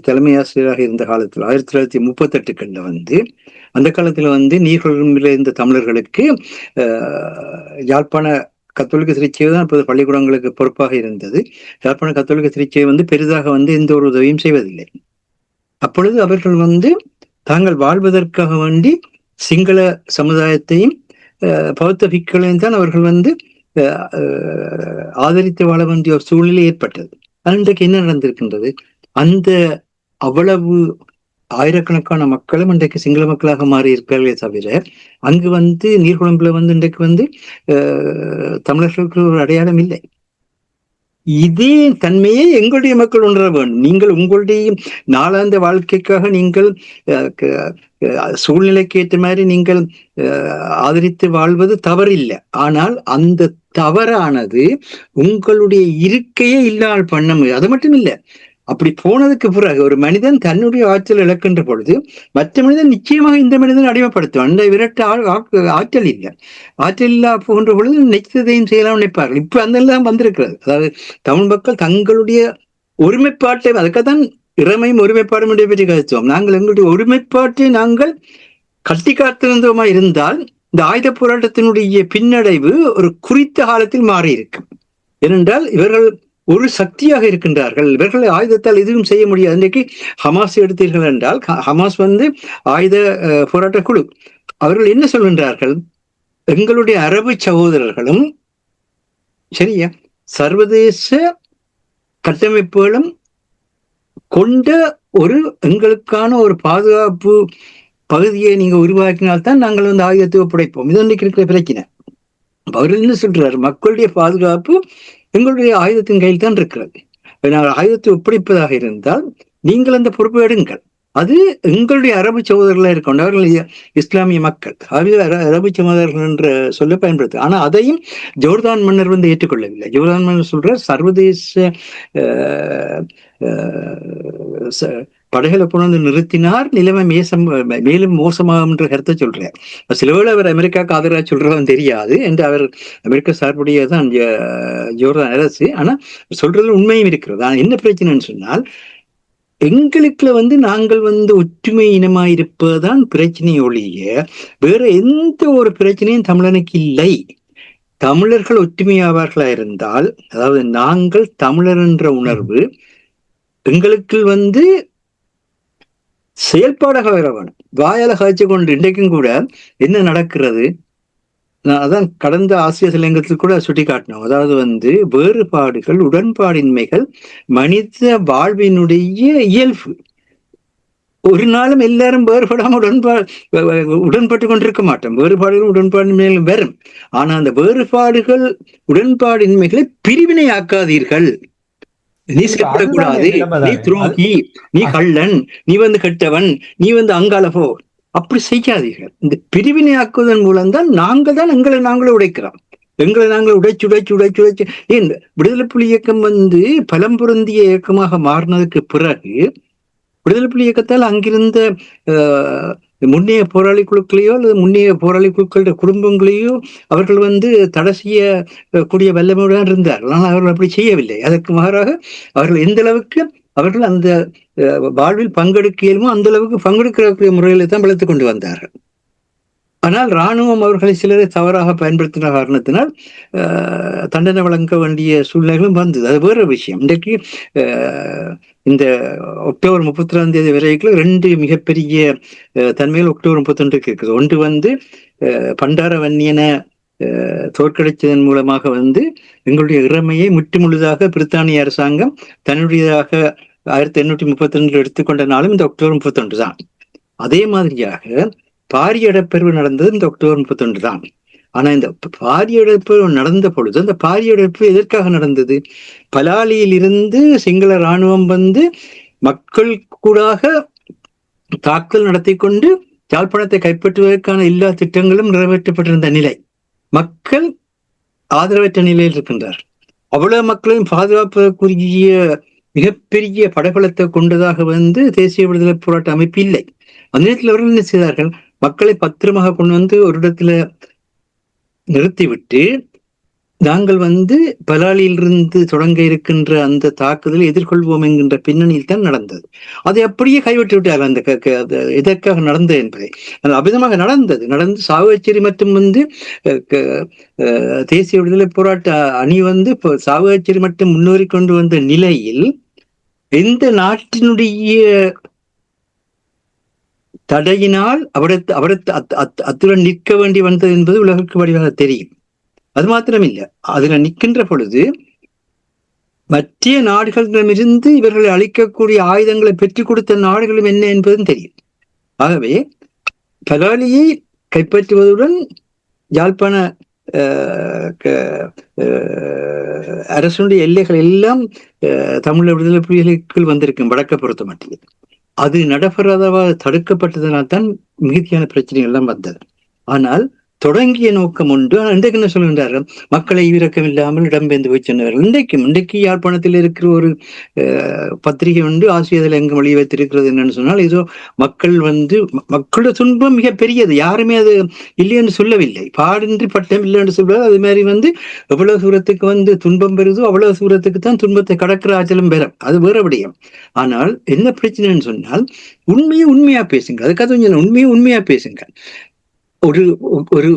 தலைமை ஆசிரியராக இருந்த காலத்துல 1938 அந்த காலத்துல நீர்கொழும்புல இருந்த தமிழர்களுக்கு யாழ்ப்பாண கத்தோலிக்க திருச்சபை தான் இப்போது பள்ளிக்கூடங்களுக்கு பொறுப்பாக இருந்தது. யாழ்ப்பாண கத்தோலிக்க திருச்சபை பெரிதாக எந்த ஒரு உதவியும் செய்வதில்லை. அப்பொழுது அவர்கள் தாங்கள் வாழ்வதற்காக வேண்டி சிங்கள சமுதாயத்தையும் பௌத்த பிக்குகளையும் தான் அவர்கள் ஆதரித்து வாழ வேண்டிய ஒரு சூழ்நிலை ஏற்பட்டது. அன்றைக்கு என்ன நடந்திருக்கின்றது? அந்த அவ்வளவு ஆயிரக்கணக்கான மக்களும் இன்றைக்கு சிங்கள மக்களாக மாறி இருக்கிறார்களே தவிர, அங்கு நீர்கொழும்புல இன்றைக்கு தமிழர்களுக்கு ஒரு அடையாளம் இல்லை. இதே தன்மையை எங்களுடைய மக்கள் உணர வேண்டும். நீங்கள் உங்களுடைய நாளாந்த வாழ்க்கைக்காக நீங்கள் சூழ்நிலைக்கு ஏற்ற மாதிரி நீங்கள் ஆதரித்து வாழ்வது தவறில்லை. ஆனால் அந்த தவறானது உங்களுடைய இருக்கையே இல்லாமல் பண்ண முடியும். அது மட்டும் இல்லை, அப்படி போனதுக்கு பிறகு ஒரு மனிதன் தன்னுடைய ஆற்றல் இழக்கின்ற பொழுது மற்ற மனிதன் நிச்சயமாக இந்த மனிதன் அடிமைப்படுத்துவான். அந்த விரட்டு ஆற்றல் இல்லை. ஆற்றல் இல்லா போகின்ற பொழுது நிச்சயத்தையும் செய்யலாம் நினைப்பார்கள். இப்ப அந்த எல்லாம் வந்திருக்கிறது. அதாவது தமிழ் மக்கள் தங்களுடைய ஒருமைப்பாட்டை, அதுக்காகத்தான் இறைமையும் ஒருமைப்பாடும் பற்றி கழித்தோம். நாங்கள் எங்களுடைய ஒருமைப்பாட்டை நாங்கள் கட்டி காத்திருந்தோமா இருந்தால் இந்த ஆயுத போராட்டத்தினுடைய பின்னடைவு ஒரு குறித்த காலத்தில் மாறி இருக்கும். ஏனென்றால் இவர்கள் ஒரு சக்தியாக இருக்கின்றார்கள். இவர்கள் ஆயுதத்தால் எதுவும் செய்ய முடியாது. இன்றைக்கு ஹமாஸ் எடுத்தீர்கள் என்றால், ஹமாஸ் ஆயுத போராட்ட குழு. அவர்கள் என்ன சொல்கின்றார்கள்? எங்களுடைய அரபு சகோதரர்களும் சரியா சர்வதேச கட்டமைப்புகளும் கொண்ட ஒரு எங்களுக்கான ஒரு பாதுகாப்பு பகுதியை நீங்க உருவாக்கினால்தான் நாங்கள் ஆயுதத்தை ஒப்படைப்போம். இது இன்றைக்கு இருக்கிற பிரச்சனை. அவர்கள் என்ன சொல்றாரு? மக்களுடைய பாதுகாப்பு எங்களுடைய ஆயுதத்தின் கையில் தான் இருக்கிறது. நாங்கள் ஆயுதத்தை ஒப்படைப்பதாக இருந்தால் நீங்கள் அந்த பொறுப்பை எடுங்கள். அது எங்களுடைய அரபு சகோதரர்களாக இருக்கணும். அவர்கள் இஸ்லாமிய மக்கள், அரபு சகோதரர்கள் என்ற சொல்ல பயன்படுத்து. ஆனா அதையும் ஜோர்தான் மன்னர் ஏற்றுக்கொள்ளவில்லை. ஜோர்தான் மன்னர் சொல்ற சர்வதேச படைகளை கொண்டு நிறுத்தினார் நிலைமை மேலும் மோசமாகும் என்ற கருத்தை சொல்றார். சில வேளை அவர் அமெரிக்காவுக்கு ஆதரவாக சொல்றதும் தெரியாது என்று அவர் அமெரிக்கா சார்புடையதான் ஜோர்தான் அரசு. ஆனா சொல்றதுல உண்மையும் இருக்கிறது. ஆனா என்ன பிரச்சனைன்னு சொன்னால், எங்களுக்குள்ள நாங்கள் ஒற்றுமை இனமாயிருப்பதுதான் பிரச்சனை ஒழிய வேற எந்த ஒரு பிரச்சனையும் தமிழனுக்கு இல்லை. தமிழர்கள் ஒற்றுமையாவார்களா இருந்தால், அதாவது நாங்கள் தமிழர் என்ற உணர்வு எங்களுக்கு செயல்பாடாக வேணும். வாயால காய்ச்சி கொண்டு இன்றைக்கும் கூட என்ன நடக்கிறது, அதான் கடந்த ஆசிய தலையங்கத்தில் கூட சுட்டி காட்டினோம். அதாவது வேறுபாடுகள், உடன்பாடின்மைகள் மனித வாழ்வினுடைய இயல்பு. ஒரு நாளும் எல்லாரும் வேறுபடாம உடன்பட்டு கொண்டிருக்க மாட்டோம். வேறுபாடுகள் உடன்பாடின்மைகள் வரும். ஆனா அந்த வேறுபாடுகள் உடன்பாடின்மைகளை பிரிவினை ஆக்காதீர்கள். நீ செயல்படக்கூடாது, நீ துரோகி, நீ கள்ளன், நீ கெட்டவன், நீ அங்கால போ, அப்படி செய்யாதீர்கள். இந்த பிரிவினை ஆக்குவதன் மூலம்தான் எங்களை நாங்களே உடைக்கிறோம். எங்களை நாங்கள் உடைச்சு ஏன் விடுதலை புலி இயக்கம் பலம் பொருந்திய இயக்கமாக மாறினதுக்கு பிறகு விடுதலை புலி இயக்கத்தால் அங்கிருந்த முன்னைய போராளி குழுக்களையோ அல்லது முன்னைய போராளி குழுக்களுடைய குடும்பங்களையோ அவர்கள் தடை செய்யக்கூடிய வல்லமையுடன் இருந்தார்கள். ஆனால் அவர்கள் அப்படி செய்யவில்லை. அதற்கு மாறாக அவர்கள் எந்த அளவுக்கு அவர்கள் அந்த வாழ்வில் பங்கெடுக்க இயலுமோ அந்த அளவுக்கு பங்கெடுக்கக்கூடிய முறையில தான் வளர்த்து கொண்டு வந்தார்கள். ஆனால் இராணுவம் அவர்களை சிலரை தவறாக பயன்படுத்தின காரணத்தினால் தண்டனை வழங்க வேண்டிய சூழ்நிலைகளும் வந்தது. அது வேற விஷயம். இன்றைக்கு இந்த அக்டோபர் 32 வரைக்கும் 2 மிகப்பெரிய தன்மைகள் அக்டோபர் 31 இருக்குது. ஒன்று பண்டார வன்னியனை தோற்கடித்ததன் மூலமாக எங்களுடைய இறமையை முற்றுமுழுதாக பிரித்தானிய அரசாங்கம் தன்னுடையதாக 1832 எடுத்துக்கொண்ட நாளும் இந்த அக்டோபர் 31 தான். அதே மாதிரியாக பாரிய இடப்பெயர்வு நடந்தது இந்த அக்டோபர் 31 தான். ஆனா இந்த பாரிய இடப்பெயர்வு நடந்த பொழுது அந்த பாரிய இடப்பெயர்வு எதற்காக நடந்தது? பலாலியில் இருந்து சிங்கள இராணுவம் மக்கள் கூடாக தாக்குதல் நடத்தி கொண்டு யாழ்ப்பாணத்தை கைப்பற்றுவதற்கான எல்லா திட்டங்களும் நிறைவேற்றப்பட்டிருந்த நிலை. மக்கள் ஆதரவற்ற நிலையில் இருக்கின்றார். அவ்வளவு மக்களையும் பாதுகாப்பதற்குரிய மிகப்பெரிய படைபலத்தை கொண்டதாக தேசிய விடுதலை போராட்ட அமைப்பு இல்லை. அந்த நேரத்தில் அவர்கள் என்ன செய்தார்கள்? மக்களை பத்திரமாக கொண்டு ஒரு இடத்துல நிறுத்திவிட்டு நாங்கள் பலாலியிலிருந்து தொடங்க இருக்கின்ற அந்த தாக்குதலை எதிர்கொள்வோம் என்கின்ற பின்னணியில் தான் நடந்தது. அதை அப்படியே கைவிட்டு விட்டார்கள். அந்த எதற்காக நடந்தது என்பதை அபிதமாக நடந்து சாவகச்சேரி மற்றும் தேசிய விடுதலை போராட்ட அணி சாவகச்சேரி மட்டும் முன்னேறி கொண்டு வந்த நிலையில் எந்த நாட்டினுடைய தடையினால் அவரை அத்துடன் நிற்க வேண்டி வந்தது என்பது உலகிற்கு வடிவாக தெரியும். அது மாத்திரமில்லை, அதுல நிற்கின்ற பொழுது மற்ற நாடுகளிடமிருந்து இவர்களை அளிக்கக்கூடிய ஆயுதங்களை பெற்றுக் கொடுத்த நாடுகளும் என்ன என்பதும் தெரியும். ஆகவே பலாலியை கைப்பற்றுவதுடன் யாழ்ப்பாண அரசுடைய எல்லைகள் எல்லாம் தமிழ் விடுதலை புலிகளுக்குள் வந்திருக்கும் வடக்க பொறுத்த மட்டும். அது நடைபெறாதவா தடுக்கப்பட்டதனால் தான் மிகுதியான பிரச்சனைகள் எல்லாம் வந்தது. ஆனால் தொடங்கிய நோக்கம் உண்டு. இன்றைக்கு என்ன சொல்கின்றார்கள், மக்களை ஈரக்கம் இல்லாமல் இடம்பெயர்ந்து போய் சொன்னவர்கள். இன்றைக்கு யாழ்ப்பாணத்தில் இருக்கிற ஒரு பத்திரிகை உண்டு, ஆசிரியர்கள் எங்கு மொழி வைத்திருக்கிறது என்னன்னு சொன்னால், ஏதோ மக்கள் மக்களோட துன்பம் மிக பெரியது, யாருமே அது இல்லைன்னு சொல்லவில்லை, பாடின்றி பட்டம் இல்லைன்னு சொல்வது. அது மாதிரி எவ்வளவு தூரத்துக்கு துன்பம் பெறுதோ அவ்வளவு தூரத்துக்கு தான் துன்பத்தை கடக்கிற ஆச்சலும் பெறும், அது வேற விடயம். ஆனால் என்ன பிரச்சனைன்னு சொன்னால், உண்மையா பேசுங்க. அதுக்காக கொஞ்சம் உண்மையா பேசுங்க. ஒரு ஒரு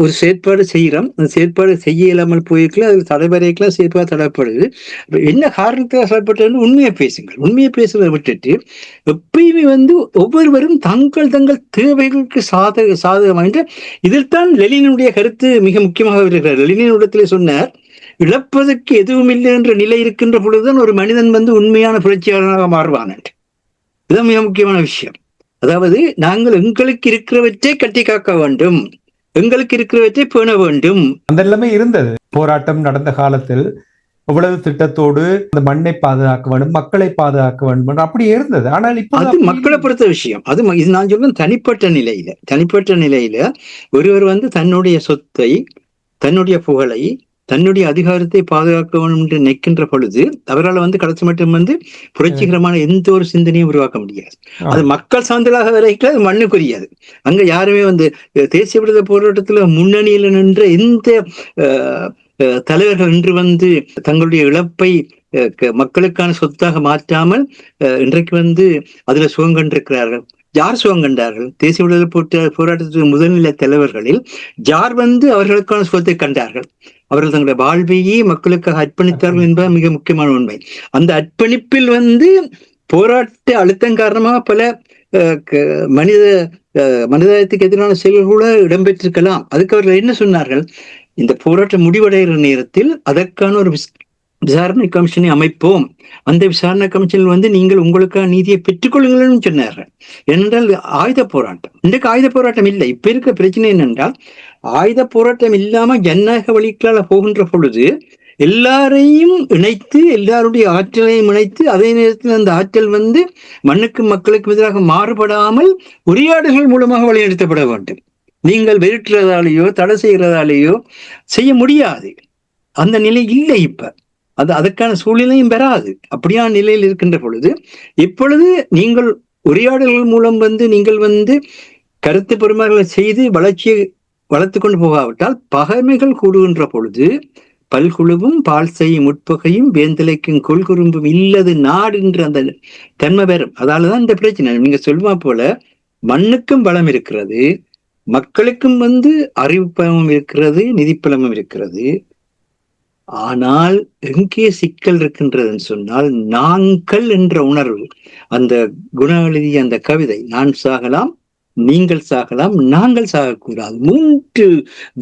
ஒரு செயற்பாடு செய்யறோம், அந்த செயற்பாடு செய்ய இல்லாமல் போயிருக்கலாம், அது தடைபறைக்கலாம் செயற்பாடு தடைப்படுது. என்ன காரணத்துக்காக தடைப்பட்டது உண்மையை பேசுங்கள். உண்மையை பேசுவதை விட்டுட்டு எப்பயுமே ஒவ்வொருவரும் தங்கள் தேவைகளுக்கு சாதகமாக. இதில் தான் லெனினுடைய கருத்து மிக முக்கியமாக இருக்கிறார். லெனினிடத்திலே சொன்னார், இழப்பதற்கு எதுவும் இல்லை என்ற நிலை இருக்கின்ற பொழுதுதான் ஒரு மனிதன் உண்மையான புரட்சியாளராக மாறுவான். இதுதான் மிக முக்கியமான விஷயம். அதாவது நாங்கள் எங்களுக்கு இருக்கிறவற்றை கட்டி காக்க வேண்டும், எங்களுக்கு இருக்கிறவற்றை பேண வேண்டும். அந்த எல்லாமே இருந்தது. போராட்டம் நடந்த காலத்தில் அவ்வளவு திட்டத்தோடு அந்த மண்ணை பாதுகாக்க வேண்டும், மக்களை பாதுகாக்க வேண்டும், அப்படி இருந்தது. ஆனால் இப்போ அது மக்களை பொறுத்த விஷயம். இது நான் சொல்றேன் தனிப்பட்ட நிலையில ஒருவர் தன்னுடைய சொத்தை, தன்னுடைய புகழை, தன்னுடைய அதிகாரத்தை பாதுகாக்க வேண்டும் என்று நிற்கின்ற பொழுது அவரால் கடைசி மட்டும் புரட்சிகரமான எந்த ஒரு சிந்தனையும் உருவாக்க முடியாது. அது மக்கள் சார்ந்தலாக வரைக்கும் அது மண்ணுக்குரியாது. அங்க யாருமே தேசிய விடுதலை போராட்டத்துல முன்னணியில் நின்ற எந்த தலைவர்கள் என்று தங்களுடைய இழப்பை மக்களுக்கான சொத்தாக மாற்றாமல் இன்றைக்கு அதுல சுகம் கண்டிருக்கிறார்கள். யார் சுகம் கண்டார்கள்? தேசிய விடுதலை போராட்டத்துக்கு முதல்நிலை தலைவர்களில் யார் அவர்களுக்கான சுகத்தை கண்டார்கள்? அவர்கள் தங்களுடைய வாழ்வையே மக்களுக்காக அர்ப்பணித்தார்கள் என்பது மிக முக்கியமான உண்மை. அந்த அர்ப்பணிப்பில் போராட்ட அழுத்தம் காரணமாக பல மனிதத்துக்கு எதிரான செயல்கள் கூட இடம்பெற்றிருக்கலாம். அதுக்கு அவர்கள் என்ன சொன்னார்கள்? இந்த போராட்டம் முடிவடைகிற நேரத்தில் அதற்கான ஒரு விசாரணை கமிஷனை அமைப்போம், அந்த விசாரணை கமிஷனில் நீங்கள் உங்களுக்கான நீதியை பெற்றுக்கொள்ளுங்கள்னு சொன்னார்கள். ஏனென்றால் ஆயுத போராட்டம், இன்றைக்கு ஆயுத போராட்டம் இல்லை. இப்ப இருக்க பிரச்சனை என்னென்றால், ஆயுத போராட்டம் இல்லாம ஜனநாயக வழிகளால் போகின்ற பொழுது எல்லாரையும் இணைத்து, எல்லாருடைய ஆற்றலையும் இணைத்து, அதே நேரத்தில் அந்த ஆற்றல் மண்ணுக்கும் மக்களுக்கும் எதிராக மாறுபடாமல் உரையாடல்கள் மூலமாக வழிநடத்தப்பட வேண்டும். நீங்கள் வெறுட்டுறதாலேயோ தடை செய்கிறதாலேயோ செய்ய முடியாது. அந்த நிலை இல்லை. இப்ப அதற்கான சூழ்நிலையும் பெறாது. அப்படியான நிலையில் இருக்கின்ற பொழுது இப்பொழுது நீங்கள் உரையாடல்கள் மூலம் நீங்கள் கருத்து பெருமைகளை செய்து வளர்ச்சியை வளர்த்து கொண்டு போகாவிட்டால் பகைமைகள் கூடுகின்ற பொழுது பல்குழுவும் பால் செய்யும் உட்பகையும் வேந்தலைக்கும் கொள்குறும்பும் இல்லது நாடு என்று அந்த தன்மை பெறும். அதாலதான் இந்த பிரச்சனை. நீங்க சொல்வா போல மண்ணுக்கும் பலம் இருக்கிறது, மக்களுக்கும் அறிவுப்பலமும் இருக்கிறது, நிதிப்பலமும் இருக்கிறது. ஆனால் எங்கே சிக்கல் இருக்கின்றதுன்னு சொன்னால், நாங்கள் என்ற உணர்வு. அந்த குணம் எழுதிய அந்த கவிதை, நான் சாகலாம், நீங்கள் சாகலாம், நாங்கள் சாகக்கூடாது, 3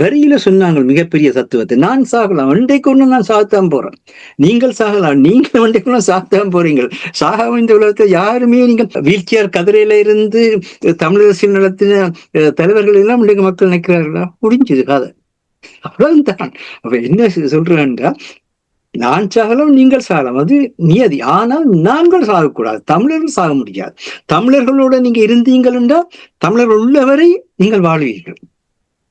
வரியில சொன்னாங்க மிகப்பெரிய தத்துவத்தை. நான் சாகலாம், ஒன்றைக்கு ஒண்ணு நான் சாகத்தான் போறேன். நீங்கள் சாகலாம், நீங்கள் ஒன்றைக்கு ஒண்ணு சாகத்தான் போறீங்க. சாக இந்த உலகத்தை யாருமே நீங்கள் வீழ்ச்சியார் கதிரையில இருந்து தமிழரசியல் நடத்தின தலைவர்கள் எல்லாம் இன்றைக்கு மக்கள் நினைக்கிறார்களா? முடிஞ்சது கதை, அவ்வளவுதான். அப்ப என்ன சொல்றேன்டா, நான் சாகலாம், நீங்கள் சாகலாம், அது நியதி. ஆனால் நாங்கள் சாகக்கூடாது, தமிழர்கள் சாக முடியாது. தமிழர்களோட நீங்க இருந்தீங்கள் என்றால் தமிழர்கள் உள்ளவரை நீங்கள் வாழ்வீர்கள்.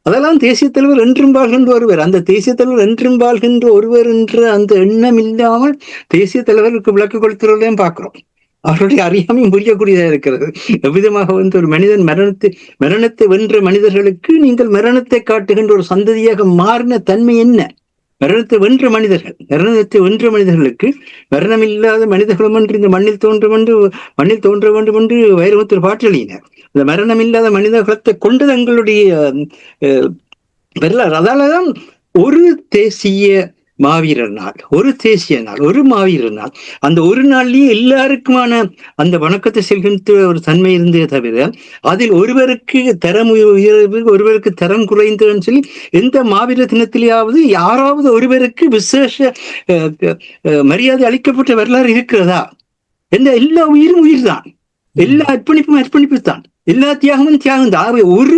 அதெல்லாம் தேசிய தலைவர் என்றும் வாழ்கின்ற ஒருவர். அந்த தேசிய தலைவர் என்றும் வாழ்கின்ற ஒருவர் என்ற அந்த எண்ணம் இல்லாமல் தேசிய தலைவருக்கு விளக்கு கொடுத்துறதையும் பார்க்கிறோம். அவருடைய அறியாமையும் புரியக்கூடியதாக இருக்கிறது. எவ்விதமாக ஒரு மனிதன் மரணத்தை வென்ற மனிதர்களுக்கு நீங்கள் மரணத்தை காட்டுகின்ற ஒரு சந்ததியாக மாறின தன்மை என்ன? மரணத்தை வென்ற மனிதர்களுக்கு மரணம் இல்லாத மனிதர்களும் என்று இந்த மண்ணில் தோன்ற வேண்டும் என்று வைரமுத்து பாட்டளியினர். இந்த மரணம் இல்லாத மனித குலத்தை கொண்டு தங்களுடைய வரலாறு. அதாலதான் ஒரு தேசிய மாவீரர் நாள், ஒரு தேசிய நாள், ஒரு மாவீரர் நாள். அந்த ஒரு நாள்லயே எல்லாருக்குமான அந்த வணக்கத்தை செல்கின்ற ஒரு தன்மை இருந்தே தவிர அதில் ஒருவருக்கு தரம் உயர்வு, ஒருவருக்கு தரம் குறைந்ததுன்னு சொல்லி எந்த மாவீரர் தினத்திலேயாவது யாராவது ஒருவருக்கு விசேஷ மரியாதை அளிக்கப்பட்ட வரலாறு இருக்கிறதா? எல்லா உயிரும் உயிர் தான், எல்லா அர்ப்பணிப்பு தான், எல்லா தியாகமும் தியாகம் தான். ஒரு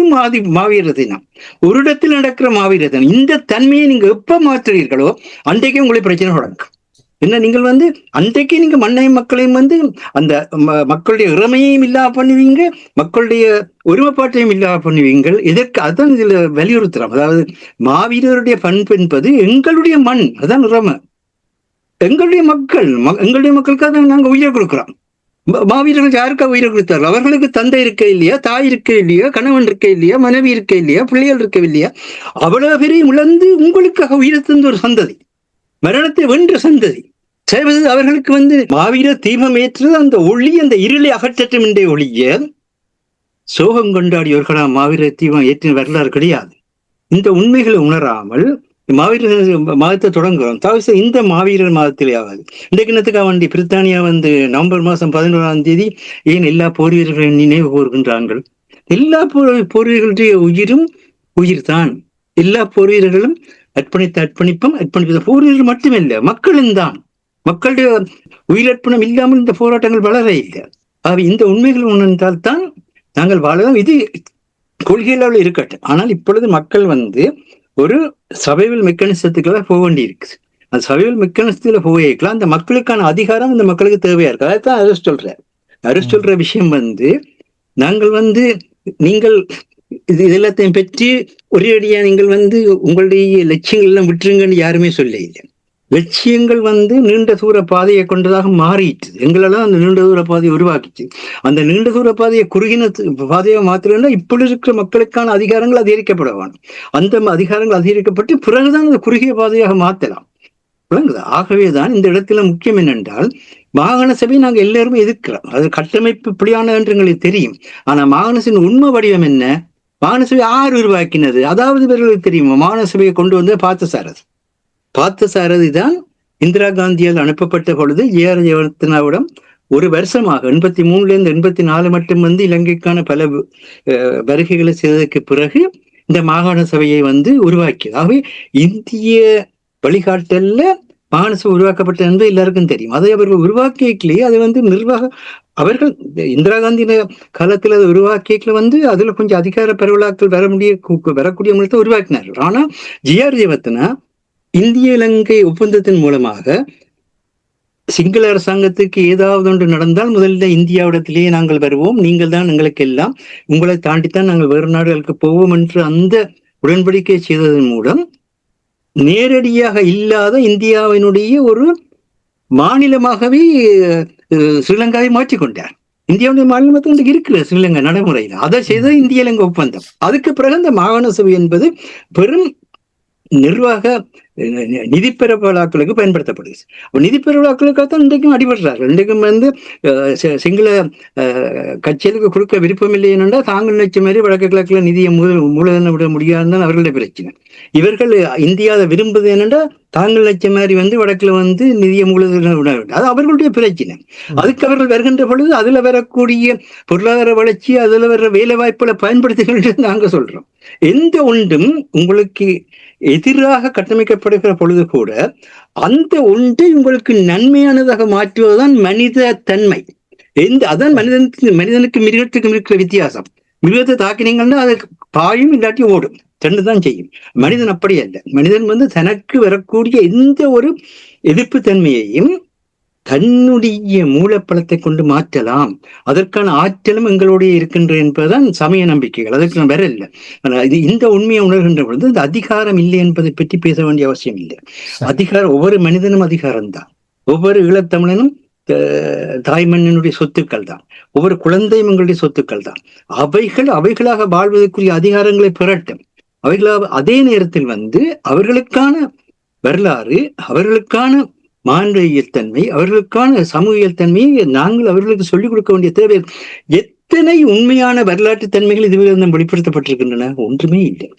மாவீரர் தினம், ஒரு இடத்தில் நடக்கிற மாவீரர் தினம். இந்த தன்மையை நீங்க எப்ப மாற்றுறீர்களோ அன்றைக்கே உங்களுக்கு பிரச்சனை தொடங்கும். என்ன நீங்கள் வந்து அன்றைக்கு நீங்க மண்ணையும் மக்களையும் வந்து அந்த மக்களுடைய இறமையையும் இல்லாம பண்ணுவீங்க, மக்களுடைய ஒருமைப்பாட்டையும் இல்லாம பண்ணுவீங்கள். இதற்கு அதான் இதுல வலியுறுத்துறோம். அதாவது மாவீரருடைய பண்பு என்பது எங்களுடைய மண், அதான் இறமை. எங்களுடைய மக்களுக்காக நாங்க உயிரை கொடுக்கிறோம். மாவீரர்கள் யாருக்காக உயிரை கொடுத்தார்கள்? அவர்களுக்கு தந்தை இருக்க இல்லையா, தாய் இருக்க இல்லையா, கணவன் இருக்க இல்லையா, மனைவி இருக்க இல்லையா, பிள்ளைகள் இருக்க இல்லையா? அவ்வளவு பெரிய இழந்து உங்களுக்காக உயிரை தந்த ஒரு சந்ததி, மரணத்தை வென்ற சந்ததி செய்வது அவர்களுக்கு வந்து மாவீர தீபம் ஏற்றது அந்த ஒளி, அந்த இருளை அகற்றட்டும் என்ற ஒளிய சோகம் கொண்டாடியவர்களா மாவீர தீபம் ஏற்றின வரலாறு கிடையாது. இந்த உண்மைகளை உணராமல் மாவீரர் மாதத்தை தொடங்குறோம். தவிர இந்த மாவீரர் மாதத்திலே ஆகாது. இந்த கிணத்துக்காக வேண்டி பிரித்தானியா வந்து நவம்பர் மாதம் 11ஆம் தேதி ஏன் எல்லா போர் வீரர்களின் நினைவு கூறுகின்றார்கள்? எல்லா போர் உயிரும் உயிர் தான். எல்லா போர் வீரர்களும் அர்ப்பணித்த போர் வீரர்கள் மட்டுமில்லை, மக்களும் தான். மக்களுடைய உயிரர்ப்பணம் இல்லாமல் இந்த போராட்டங்கள் வளர இல்லை. ஆக இந்த உண்மைகள் உணர்ந்தால் தான் நாங்கள் வாழலாம். இது கொள்கையில இருக்கட்டும். ஆனால் இப்பொழுது மக்கள் வந்து ஒரு சர்வைவல் மெக்கானிசத்துக்குள்ள போக வேண்டி இருக்குது. அந்த சர்வைவல் மெக்கானிசத்துல போயிருக்கலாம். அந்த மக்களுக்கான அதிகாரம் அந்த மக்களுக்கு தேவையா இருக்கு. அதைத்தான் அருஸ் சொல்ற விஷயம் வந்து நாங்கள் வந்து நீங்கள் இது எல்லாத்தையும் பெற்று ஒரே அடியா நீங்கள் வந்து உங்களுடைய லட்சியங்கள் எல்லாம் விட்டுருங்கன்னு யாருமே சொல்ல இல்லை. லட்சியங்கள் வந்து நீண்ட தூர பாதையை கொண்டதாக மாறிட்டு எங்களெல்லாம் அந்த நீண்ட தூர பாதையை உருவாக்கிச்சு. அந்த நீண்ட தூர பாதையை குறுகின பாதையை மாத்திரம்னா இப்படி இருக்கிற மக்களுக்கான அதிகாரங்கள் அதிகரிக்கப்பட வேணும். அந்த அதிகாரங்கள் அதிகரிக்கப்பட்டு பிறகுதான் அந்த குறுகிய பாதையாக மாற்றலாம். விளங்குதா? ஆகவேதான் இந்த இடத்துல முக்கியம் என்னென்றால் மாகாண சபையை நாங்கள் எல்லாருமே எதிர்க்கிறோம். அது கட்டமைப்பு இப்படியான என்று எங்களுக்கு தெரியும். ஆனா மாகாண சபையின் உண்மை வடிவம் என்ன? மாகாண சபை யார் உருவாக்கினது? அதாவது இவர்களுக்கு தெரியுமா? மாகாண சபையை கொண்டு வந்து பார்த்தசாரதி தான் இந்திரா காந்தியால் அனுப்பப்பட்ட பொழுது ஏஆர் ஜெயவர்தனாவிடம் ஒரு வருஷமாக 83 84 மட்டும் வந்து இலங்கைக்கான பல வருகைகளை செய்ததற்கு பிறகு இந்த மாகாண சபையை வந்து உருவாக்கியது. ஆகவே இந்திய வழிகாட்டல்ல மாகாண சபை உருவாக்கப்பட்டது என்பது எல்லாருக்கும் தெரியும். அதை அவர்கள் உருவாக்கியே அது வந்து அவர்கள் இந்திரா காந்தி காலத்தில் அதை உருவாக்கியல வந்து அதுல கொஞ்சம் அதிகார பரவலாக்கள் வரக்கூடிய முறையை உருவாக்கினார்கள். ஆனா ஜிஆர் ஜெயவர்தனா இந்திய இலங்கை ஒப்பந்தத்தின் மூலமாக சிங்கள அரசாங்கத்துக்கு ஏதாவது ஒன்று நடந்தால் முதல்ல இந்தியாவிடத்திலேயே நாங்கள் வருவோம், நீங்கள் தான் எங்களுக்கு எல்லாம், உங்களை தாண்டித்தான் நாங்கள் வேறு நாடுகளுக்கு போவோம் என்று அந்த உடன்படிக்கை செய்ததன் மூலம் நேரடியாக இல்லாத இந்தியாவினுடைய ஒரு மாநிலமாகவே ஸ்ரீலங்காவை மாற்றிக்கொண்டார். இந்தியாவுடைய மாநிலத்தில் இருக்கிற ஸ்ரீலங்கா நடைமுறையில் அதை செய்த இந்திய இலங்கை ஒப்பந்தம். அதுக்கு பிறகு அந்த மாகாண சபை என்பது பெரும் நிர்வாக நிதி பெறவலாக்களுக்கு பயன்படுத்தப்படுது. நிதி பெறவலாக்களுக்காகத்தான் இன்றைக்கும் அடிபடுறார்கள். இன்றைக்கும் வந்து சிங்கள கட்சிகளுக்கு கொடுக்க விருப்பம் இல்லை என்னென்றால் தாங்கள் நினைச்ச மாதிரி வடக்கு கிழக்குல நிதியை மூலதனம் விட முடியாதுதான் அவர்களுடைய பிரச்சனை. இவர்கள் இந்தியாவை விரும்புவது என்னென்றா தாங்கள் நினைச்ச மாதிரி வந்து வடக்குல வந்து நிதியை மூலதனம் விட வேண்டும். அது அவர்களுடைய பிரச்சனை. அதுக்கு அவர்கள் வருகின்ற பொழுது அதுல வரக்கூடிய பொருளாதார வளர்ச்சி, அதுல வர்ற வேலை வாய்ப்புகளை பயன்படுத்துகின்ற நாங்க சொல்றோம். எந்த ஒன்றும் உங்களுக்கு எதிராக கட்டமைக்கப்படுகிற பொழுது கூட அந்த ஒன்றை உங்களுக்கு நன்மையானதாக மாற்றுவதுதான் மனித தன்மை. அதான் மனிதனுக்கு மிருகத்துக்கும் இருக்கிற வித்தியாசம். மிருகத்தை தாக்கினீங்கன்னா அது பாயும் இல்லாட்டி ஓடும், ரெண்டு தான் செய்யும். மனிதன் அப்படி அல்ல. மனிதன் வந்து தனக்கு வரக்கூடிய எந்த ஒரு எதிர்ப்பு தன்மையையும் தன்னுடைய மூலப்பழத்தை கொண்டு மாற்றலாம். அதற்கான ஆற்றலும் எங்களுடைய இருக்கின்ற என்பதுதான் சமய நம்பிக்கைகள். அதற்கு நான் வேற இல்லை. இது இந்த உண்மையை உணர்கின்ற பொழுது இந்த அதிகாரம் இல்லை என்பதை பற்றி பேச வேண்டிய அவசியம் இல்லை. அதிகாரம் ஒவ்வொரு மனிதனும் அதிகாரம்தான். ஒவ்வொரு ஈழத்தமிழனும் தாய்மண்ணினுடைய சொத்துக்கள் தான். ஒவ்வொரு குழந்தையும் எங்களுடைய சொத்துக்கள் தான். அவைகளாக வாழ்வதற்குரிய அதிகாரங்களை பெறட்டும். அவைகளாக அதே நேரத்தில் வந்து அவர்களுக்கான வரலாறு, அவர்களுக்கான மாண்பியல் தன்மை, அவர்களுக்கான சமூகியல் தன்மையை நாங்கள் அவர்களுக்கு சொல்லிக் கொடுக்க வேண்டிய தேவை. எத்தனை உண்மையான வரலாற்று தன்மைகள் இதுவரை வெளிப்படுத்தப்பட்டிருக்கின்றன? ஒன்றுமே இல்லை.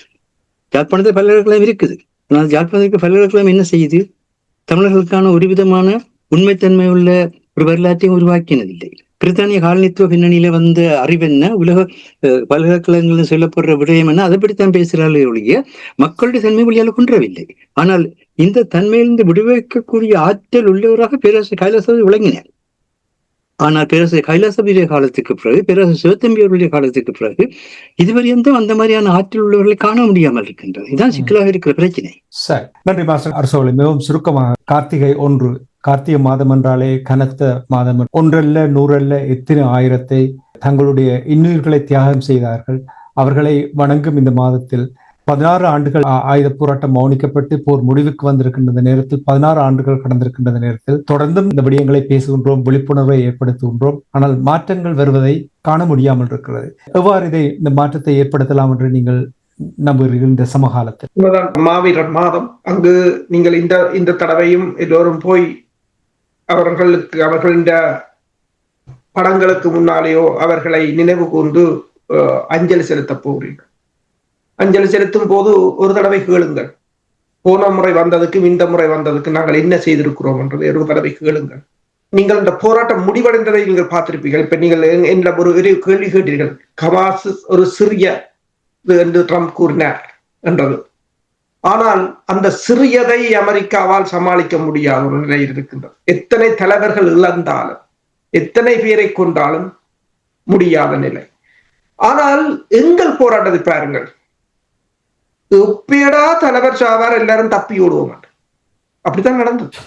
யாழ்ப்பாணத்தில் பல்கலைக்கழகம் இருக்குது. ஆனால் யாழ்ப்பாணத்துக்கு பல்கலைக்கழகம் என்ன செய்யுது? தமிழர்களுக்கான ஒரு விதமான உண்மைத்தன்மை உள்ள ஒரு வரலாற்றையும் உருவாக்கினதில்லை. பிரித்தானிய காலனித்துவ பின்னணியில வந்த அறிவென்ன, உலக பல்கலைக்கழகங்கள் சொல்லப்படுற விடயம் என்ன, அதை படித்தான் பேசுகிறார்களே ஒழிய மக்களுடைய தன்மை வழியால் கொன்றவில்லை. ஆனால் இந்த தன்மையிலிருந்து விடுவிக்கக்கூடிய ஆற்றல் உள்ளவராக பேரரசர் கைலாசபதி விளங்கினார். ஆனால் பேரரசர் கைலாசபதியுடைய காலத்துக்கு பிறகு, பேரரசர் சிவத்தம்பி அவர்களுடைய காலத்துக்கு பிறகு இதுவரையும் அந்த மாதிரியான ஆற்றல் உள்ளவர்களை காண முடியாமல் இருக்கின்றது. இதுதான் சிக்கலாக இருக்கிற பிரச்சனை. சரி, நன்றி மாஸ்டர் அரசு. மிகவும் சுருக்கமாக கார்த்திகை 1 கார்த்திகை மாதம் என்றாலே கனத்த மாதம். ஒன்றல்ல நூறல்ல எத்தனை ஆயிரத்தை தங்களுடைய இன்னுயிர்களை தியாகம் செய்தார்கள். அவர்களை வணங்கும் இந்த மாதத்தில் 16 ஆண்டுகள் ஆயுத போராட்டம் மௌனிக்கப்பட்டு போர் முடிவுக்கு வந்திருக்கின்ற நேரத்தில், 16 ஆண்டுகள் கடந்திருக்கின்ற நேரத்தில் தொடர்ந்தும் இந்த விடயங்களை பேசுகின்றோம், விழிப்புணர்வை ஏற்படுத்துகின்றோம். ஆனால் மாற்றங்கள் வருவதை காண முடியாமல் இருக்கிறது. எவ்வாறு இந்த மாற்றத்தை ஏற்படுத்தலாம் என்று நீங்கள் நம்புகிறீர்கள் இந்த சமகாலத்தில்? மாவீரர் மாதம், அங்கு நீங்கள் இந்த தடவையும் எல்லோரும் போய் அவர்கள் இந்த படங்களுக்கு முன்னாலேயோ அவர்களை நினைவு கூர்ந்து அஞ்சலி செலுத்த போகிறீர்கள். அஞ்சலி செலுத்தும் போது ஒரு தடவை கேளுங்கள், போன முறை வந்ததுக்கும் இந்த முறை வந்ததுக்கு நாங்கள் என்ன செய்திருக்கிறோம் என்றது ஒரு தடவை கேளுங்கள். நீங்கள் இந்த போராட்டம் முடிவடைந்ததை நீங்கள் பார்த்திருப்பீர்கள். இப்ப நீங்கள் என்ற ஒரு கேள்வி கேட்டீர்கள், ஹமாஸ் ஒரு சிறிய என்று ட்ரம்ப் கூறினார் என்றது. ஆனால் அந்த சிறியதை அமெரிக்காவால் சமாளிக்க முடியாத ஒரு நிலை இருக்கின்றது. எத்தனை தலைவர்கள் இழந்தாலும், எத்தனை பேரை கொண்டாலும் முடியாத நிலை. ஆனால் எங்கள் போராட்டத்தை பாருங்கள், எப்படா தலைவர் சாவார் எல்லாரும் தப்பி ஓடுவோம், அப்படித்தான் நடந்தது.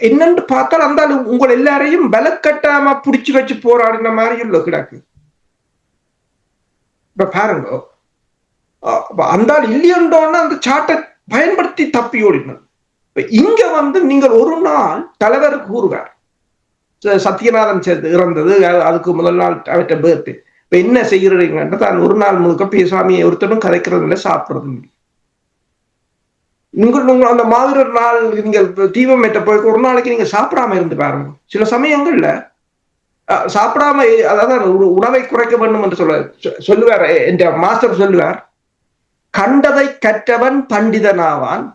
என்னன்னு பார்த்தால் அந்த உங்கள் எல்லாரையும் பலக்கட்டாம புடிச்சு வச்சு போராடின மாதிரி உள்ள கிடக்கு. இப்ப பாருங்க, அந்த இல்லையன்றோன்னா அந்த சாட்டை பயன்படுத்தி தப்பி ஓடினது. இங்க நீங்கள் ஒரு நாள் தலைவர் கூறுவார், சத்யநாதன் இறந்தது, அதுக்கு முதல் நாள் அவற்றை பேர்த்து இப்ப என்ன செய்கிறீங்கன்ற தான் ஒரு நாள் முழுக்க பேசாமியை ஒருத்தரும் கதைக்கிறது இல்லை, சாப்பிடுறது இல்லை. நீங்கள் அந்த மாவீரர் நாள் நீங்கள் தீபம் ஏற்ற போய் ஒரு நாளைக்கு நீங்க சாப்பிடாம இருந்து பாருங்க. சில சமயங்கள்ல சாப்பிடாம, அதாவது உணவை குறைக்க வேண்டும் என்று சொல்லுவார். என்ற மாஸ்டர் சொல்லுவார், கண்டதை கற்றவன் பண்டிதனாவான்,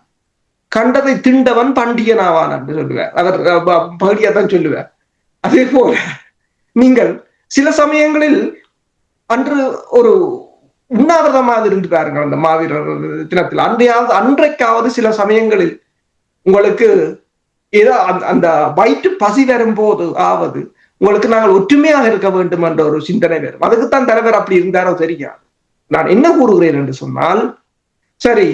கண்டதை திண்டவன் பண்டியனாவான் என்று சொல்லுவார். அவர் பகுதியாதான் சொல்லுவார். அதே போல நீங்கள் சில சமயங்களில் அன்று ஒரு உண்ணாவிரதமாக இருந்து பாருங்கள் அந்த மாவீரர் தினத்தில். அன்றைக்காவது சில சமயங்களில் உங்களுக்கு ஏதோ அந்த வயிற்று பசி வரும்போது ஆவது உங்களுக்கு நாங்கள் ஒற்றுமையாக இருக்க வேண்டும் என்ற ஒரு சிந்தனை வரும். அதுக்குத்தான் தலைவர் அப்படி இருந்தாரோ தெரியாது. நான் என்ன கூறுகிறேன் என்று சொன்னால், சரி,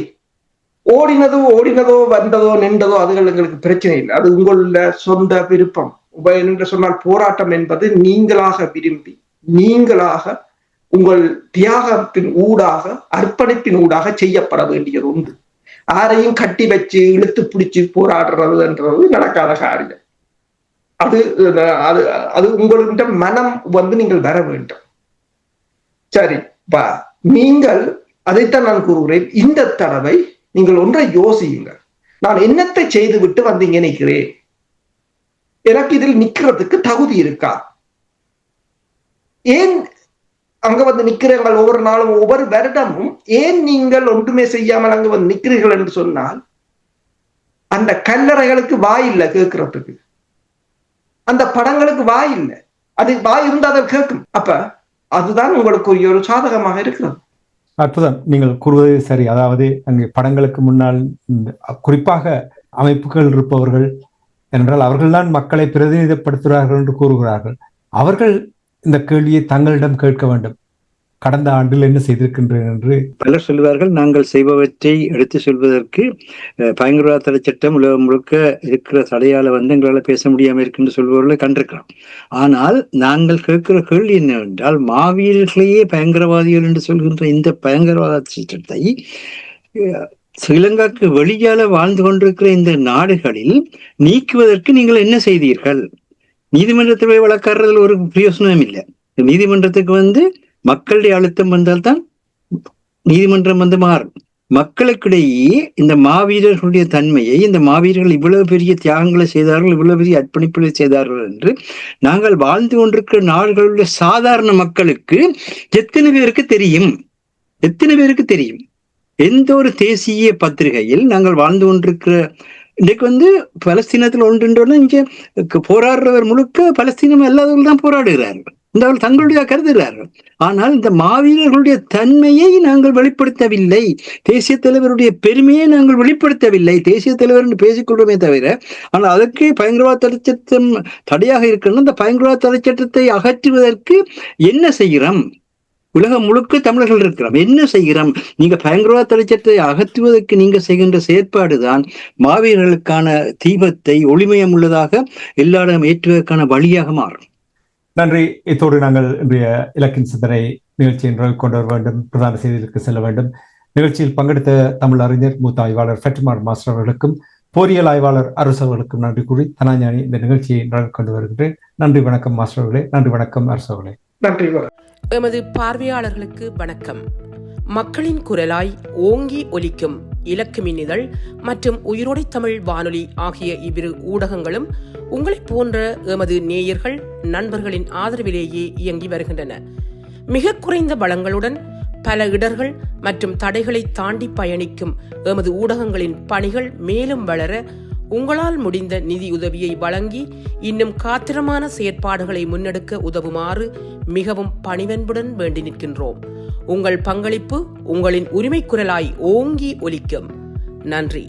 ஓடினதோ வந்ததோ நின்றதோ அதுகள் எங்களுக்கு பிரச்சனை இல்லை, அது உங்களுடைய சொந்த விருப்பம் என்று சொன்னால், போராட்டம் என்பது நீங்களாக விரும்பி, நீங்களாக உங்கள் தியாகத்தின் ஊடாக, அர்ப்பணிப்பின் ஊடாக செய்யப்பட வேண்டியது உண்டு. யாரையும் கட்டி வச்சு இழுத்து பிடிச்சு போராடுறதுன்றது நடக்காத காரியம். அது அது உங்களுடைய மனம் நீங்கள் வர வேண்டும். சரி, நீங்கள் அதைத்தான் நான் கூறுகிறேன். இந்த தடவை நீங்கள் ஒன்றை யோசியுங்கள், நான் என்னத்தை செய்து விட்டு வந்தீங்க நிற்கிறேன், எனக்கு இதில் நிக்கிறதுக்கு தகுதி இருக்கா? ஏன் அங்க வந்து நிக்கிறீர்கள்? ஒவ்வொரு நாளும் ஒவ்வொரு வருடமும் ஏன் நீங்கள் ஒன்றுமே செய்யாமல் அங்க வந்து நிக்கிறீர்கள் என்று சொன்னால், அந்த கல்லறைகளுக்கு வாய் இல்லை கேட்கறதுக்கு, அந்த படங்களுக்கு வாய் இல்லை. அது வாய் இருந்தால் அதை கேட்கும். அப்ப அதுதான் உங்களுக்கு ஒரு சாதகமாக இருக்கிறது. அற்புதம், நீங்கள் கூறுவது சரி. அதாவது அங்கே படங்களுக்கு முன்னால் குறிப்பாக அமைப்புகள் இருப்பவர்கள் என்றால் அவர்கள்தான் மக்களை பிரதிநிதிப்படுத்துகிறார்கள் என்று கூறுகிறார்கள். அவர்கள் இந்த கேள்வியை தங்களிடம் கேட்க வேண்டும், கடந்த ஆண்டில் என்ன செய்திருக்கின்றேன் என்று. பலர் சொல்லுவார்கள், நாங்கள் செய்பவற்றை எடுத்து சொல்வதற்கு பயங்கரவாத தடை சட்டம் உலகம் முழுக்க இருக்கிற தடையால எங்களால் பேச முடியாமல் இருக்குன்னு சொல்பவர்களை கண்டிருக்கிறோம். ஆனால் நாங்கள் கேட்கிற கேள்வி என்னவென்றால், மாவீரர்களையே பயங்கரவாதிகள் என்று சொல்கின்ற இந்த பயங்கரவாத சட்டத்தை ஸ்ரீலங்காக்கு வெளியால வாழ்ந்து கொண்டிருக்கிற இந்த நாடுகளில் நீக்குவதற்கு நீங்கள் என்ன செய்தீர்கள்? நீதிமன்றத்தில் போய் வழக்காடுறதுல ஒரு பிரயோசனம் இல்லை. நீதிமன்றத்துக்கு மக்களுடைய அழுத்தம் வந்தால்தான் நீதிமன்றம் மாறும். மக்களுக்கிடையே இந்த மாவீரர்களுடைய தன்மையை, இந்த மாவீரர்கள் இவ்வளவு பெரிய தியாகங்களை செய்தார்கள், இவ்வளவு பெரிய அர்ப்பணிப்புகளை செய்தார்கள் என்று நாங்கள் வாழ்ந்து கொண்டிருக்கிற நாடுகளுடைய சாதாரண மக்களுக்கு எத்தனை பேருக்கு தெரியும்? எத்தனை பேருக்கு தெரியும்? எந்த ஒரு தேசிய பத்திரிகையில் நாங்கள் வாழ்ந்து கொண்டிருக்கிற இன்றைக்கு பலஸ்தீனத்தில் ஒன்றுன்றோன்னா இங்கே போராடுறவர் முழுக்க பலஸ்தீனம் அல்லாதவர்கள் தான் போராடுகிறார்கள், இந்த அவர்கள் தங்களுடைய கருதுகிறார்கள். ஆனால் இந்த மாவீரர்களுடைய தன்மையை நாங்கள் வெளிப்படுத்தவில்லை, தேசிய தலைவருடைய பெருமையை நாங்கள் வெளிப்படுத்தவில்லை. தேசிய தலைவர் என்று பேசிக்கொள்வோமே தவிர, ஆனால் அதற்கு பயங்கரவாத தடை சட்டம் தடையாக இருக்கணும். அந்த பயங்கரவாத தடை சட்டத்தை அகற்றுவதற்கு என்ன செய்கிறோம்? உலகம் முழுக்க தமிழர்கள் இருக்கிறோம். என்ன செய்கிறோம்? நீங்க பயங்கரவாத தடைச்சட்டத்தை அகற்றுவதற்கு நீங்க செய்கின்ற செயற்பாடுதான் மாவீரர்களுக்கான தீபத்தை ஒளிமயம் உள்ளதாக எல்லாரும் ஏற்றுவதற்கான வழியாக மாறும். நன்றி. இத்தோடு நாங்கள் இன்றைய இலக்கின் சிந்தனை நிகழ்ச்சியின் கொண்டு வர வேண்டும், பிரதான செய்திகளுக்கு செல்ல வேண்டும். நிகழ்ச்சியில் பங்கெடுத்த தமிழ் அறிஞர் மூத்த ஆய்வாளர் ஃபெட்மார் மாஸ்டர் அவர்களுக்கும் போரியல் ஆய்வாளர் அரசு அவர்களுக்கும் நன்றி கூறி தனாஞானி இந்த நிகழ்ச்சியை கொண்டு வருகின்றேன். நன்றி, வணக்கம் மாஸ்டர் அவர்களே. நன்றி, வணக்கம் அரசு அவர்களே. நன்றி. எமது பார்வையாளர்களுக்கு வணக்கம். மக்களின் குரலாய் ஓங்கி ஒலிக்கும் இலக்கு மின்னிதழ் மற்றும் உயிரோடை தமிழ் வானொலி ஆகிய இவ்விரு ஊடகங்களும் உங்களைப் போன்ற எமது நேயர்கள் நண்பர்களின் ஆதரவிலேயே இயங்கி வருகின்றன. மிக குறைந்த வளங்களுடன் பல இடர்கள் மற்றும் தடைகளை தாண்டி பயணிக்கும் எமது ஊடகங்களின் பணிகள் மேலும் வளர உங்களால் முடிந்த நிதியுதவியை வழங்கி இன்னும் காத்திரமான செயற்பாடுகளை முன்னெடுக்க உதவுமாறு மிகவும் பணிவன்புடன் வேண்டி நிற்கின்றோம். உங்கள் பங்களிப்பு உங்களின் உரிமை குரலாய் ஓங்கி ஒலிக்கும். நன்றி.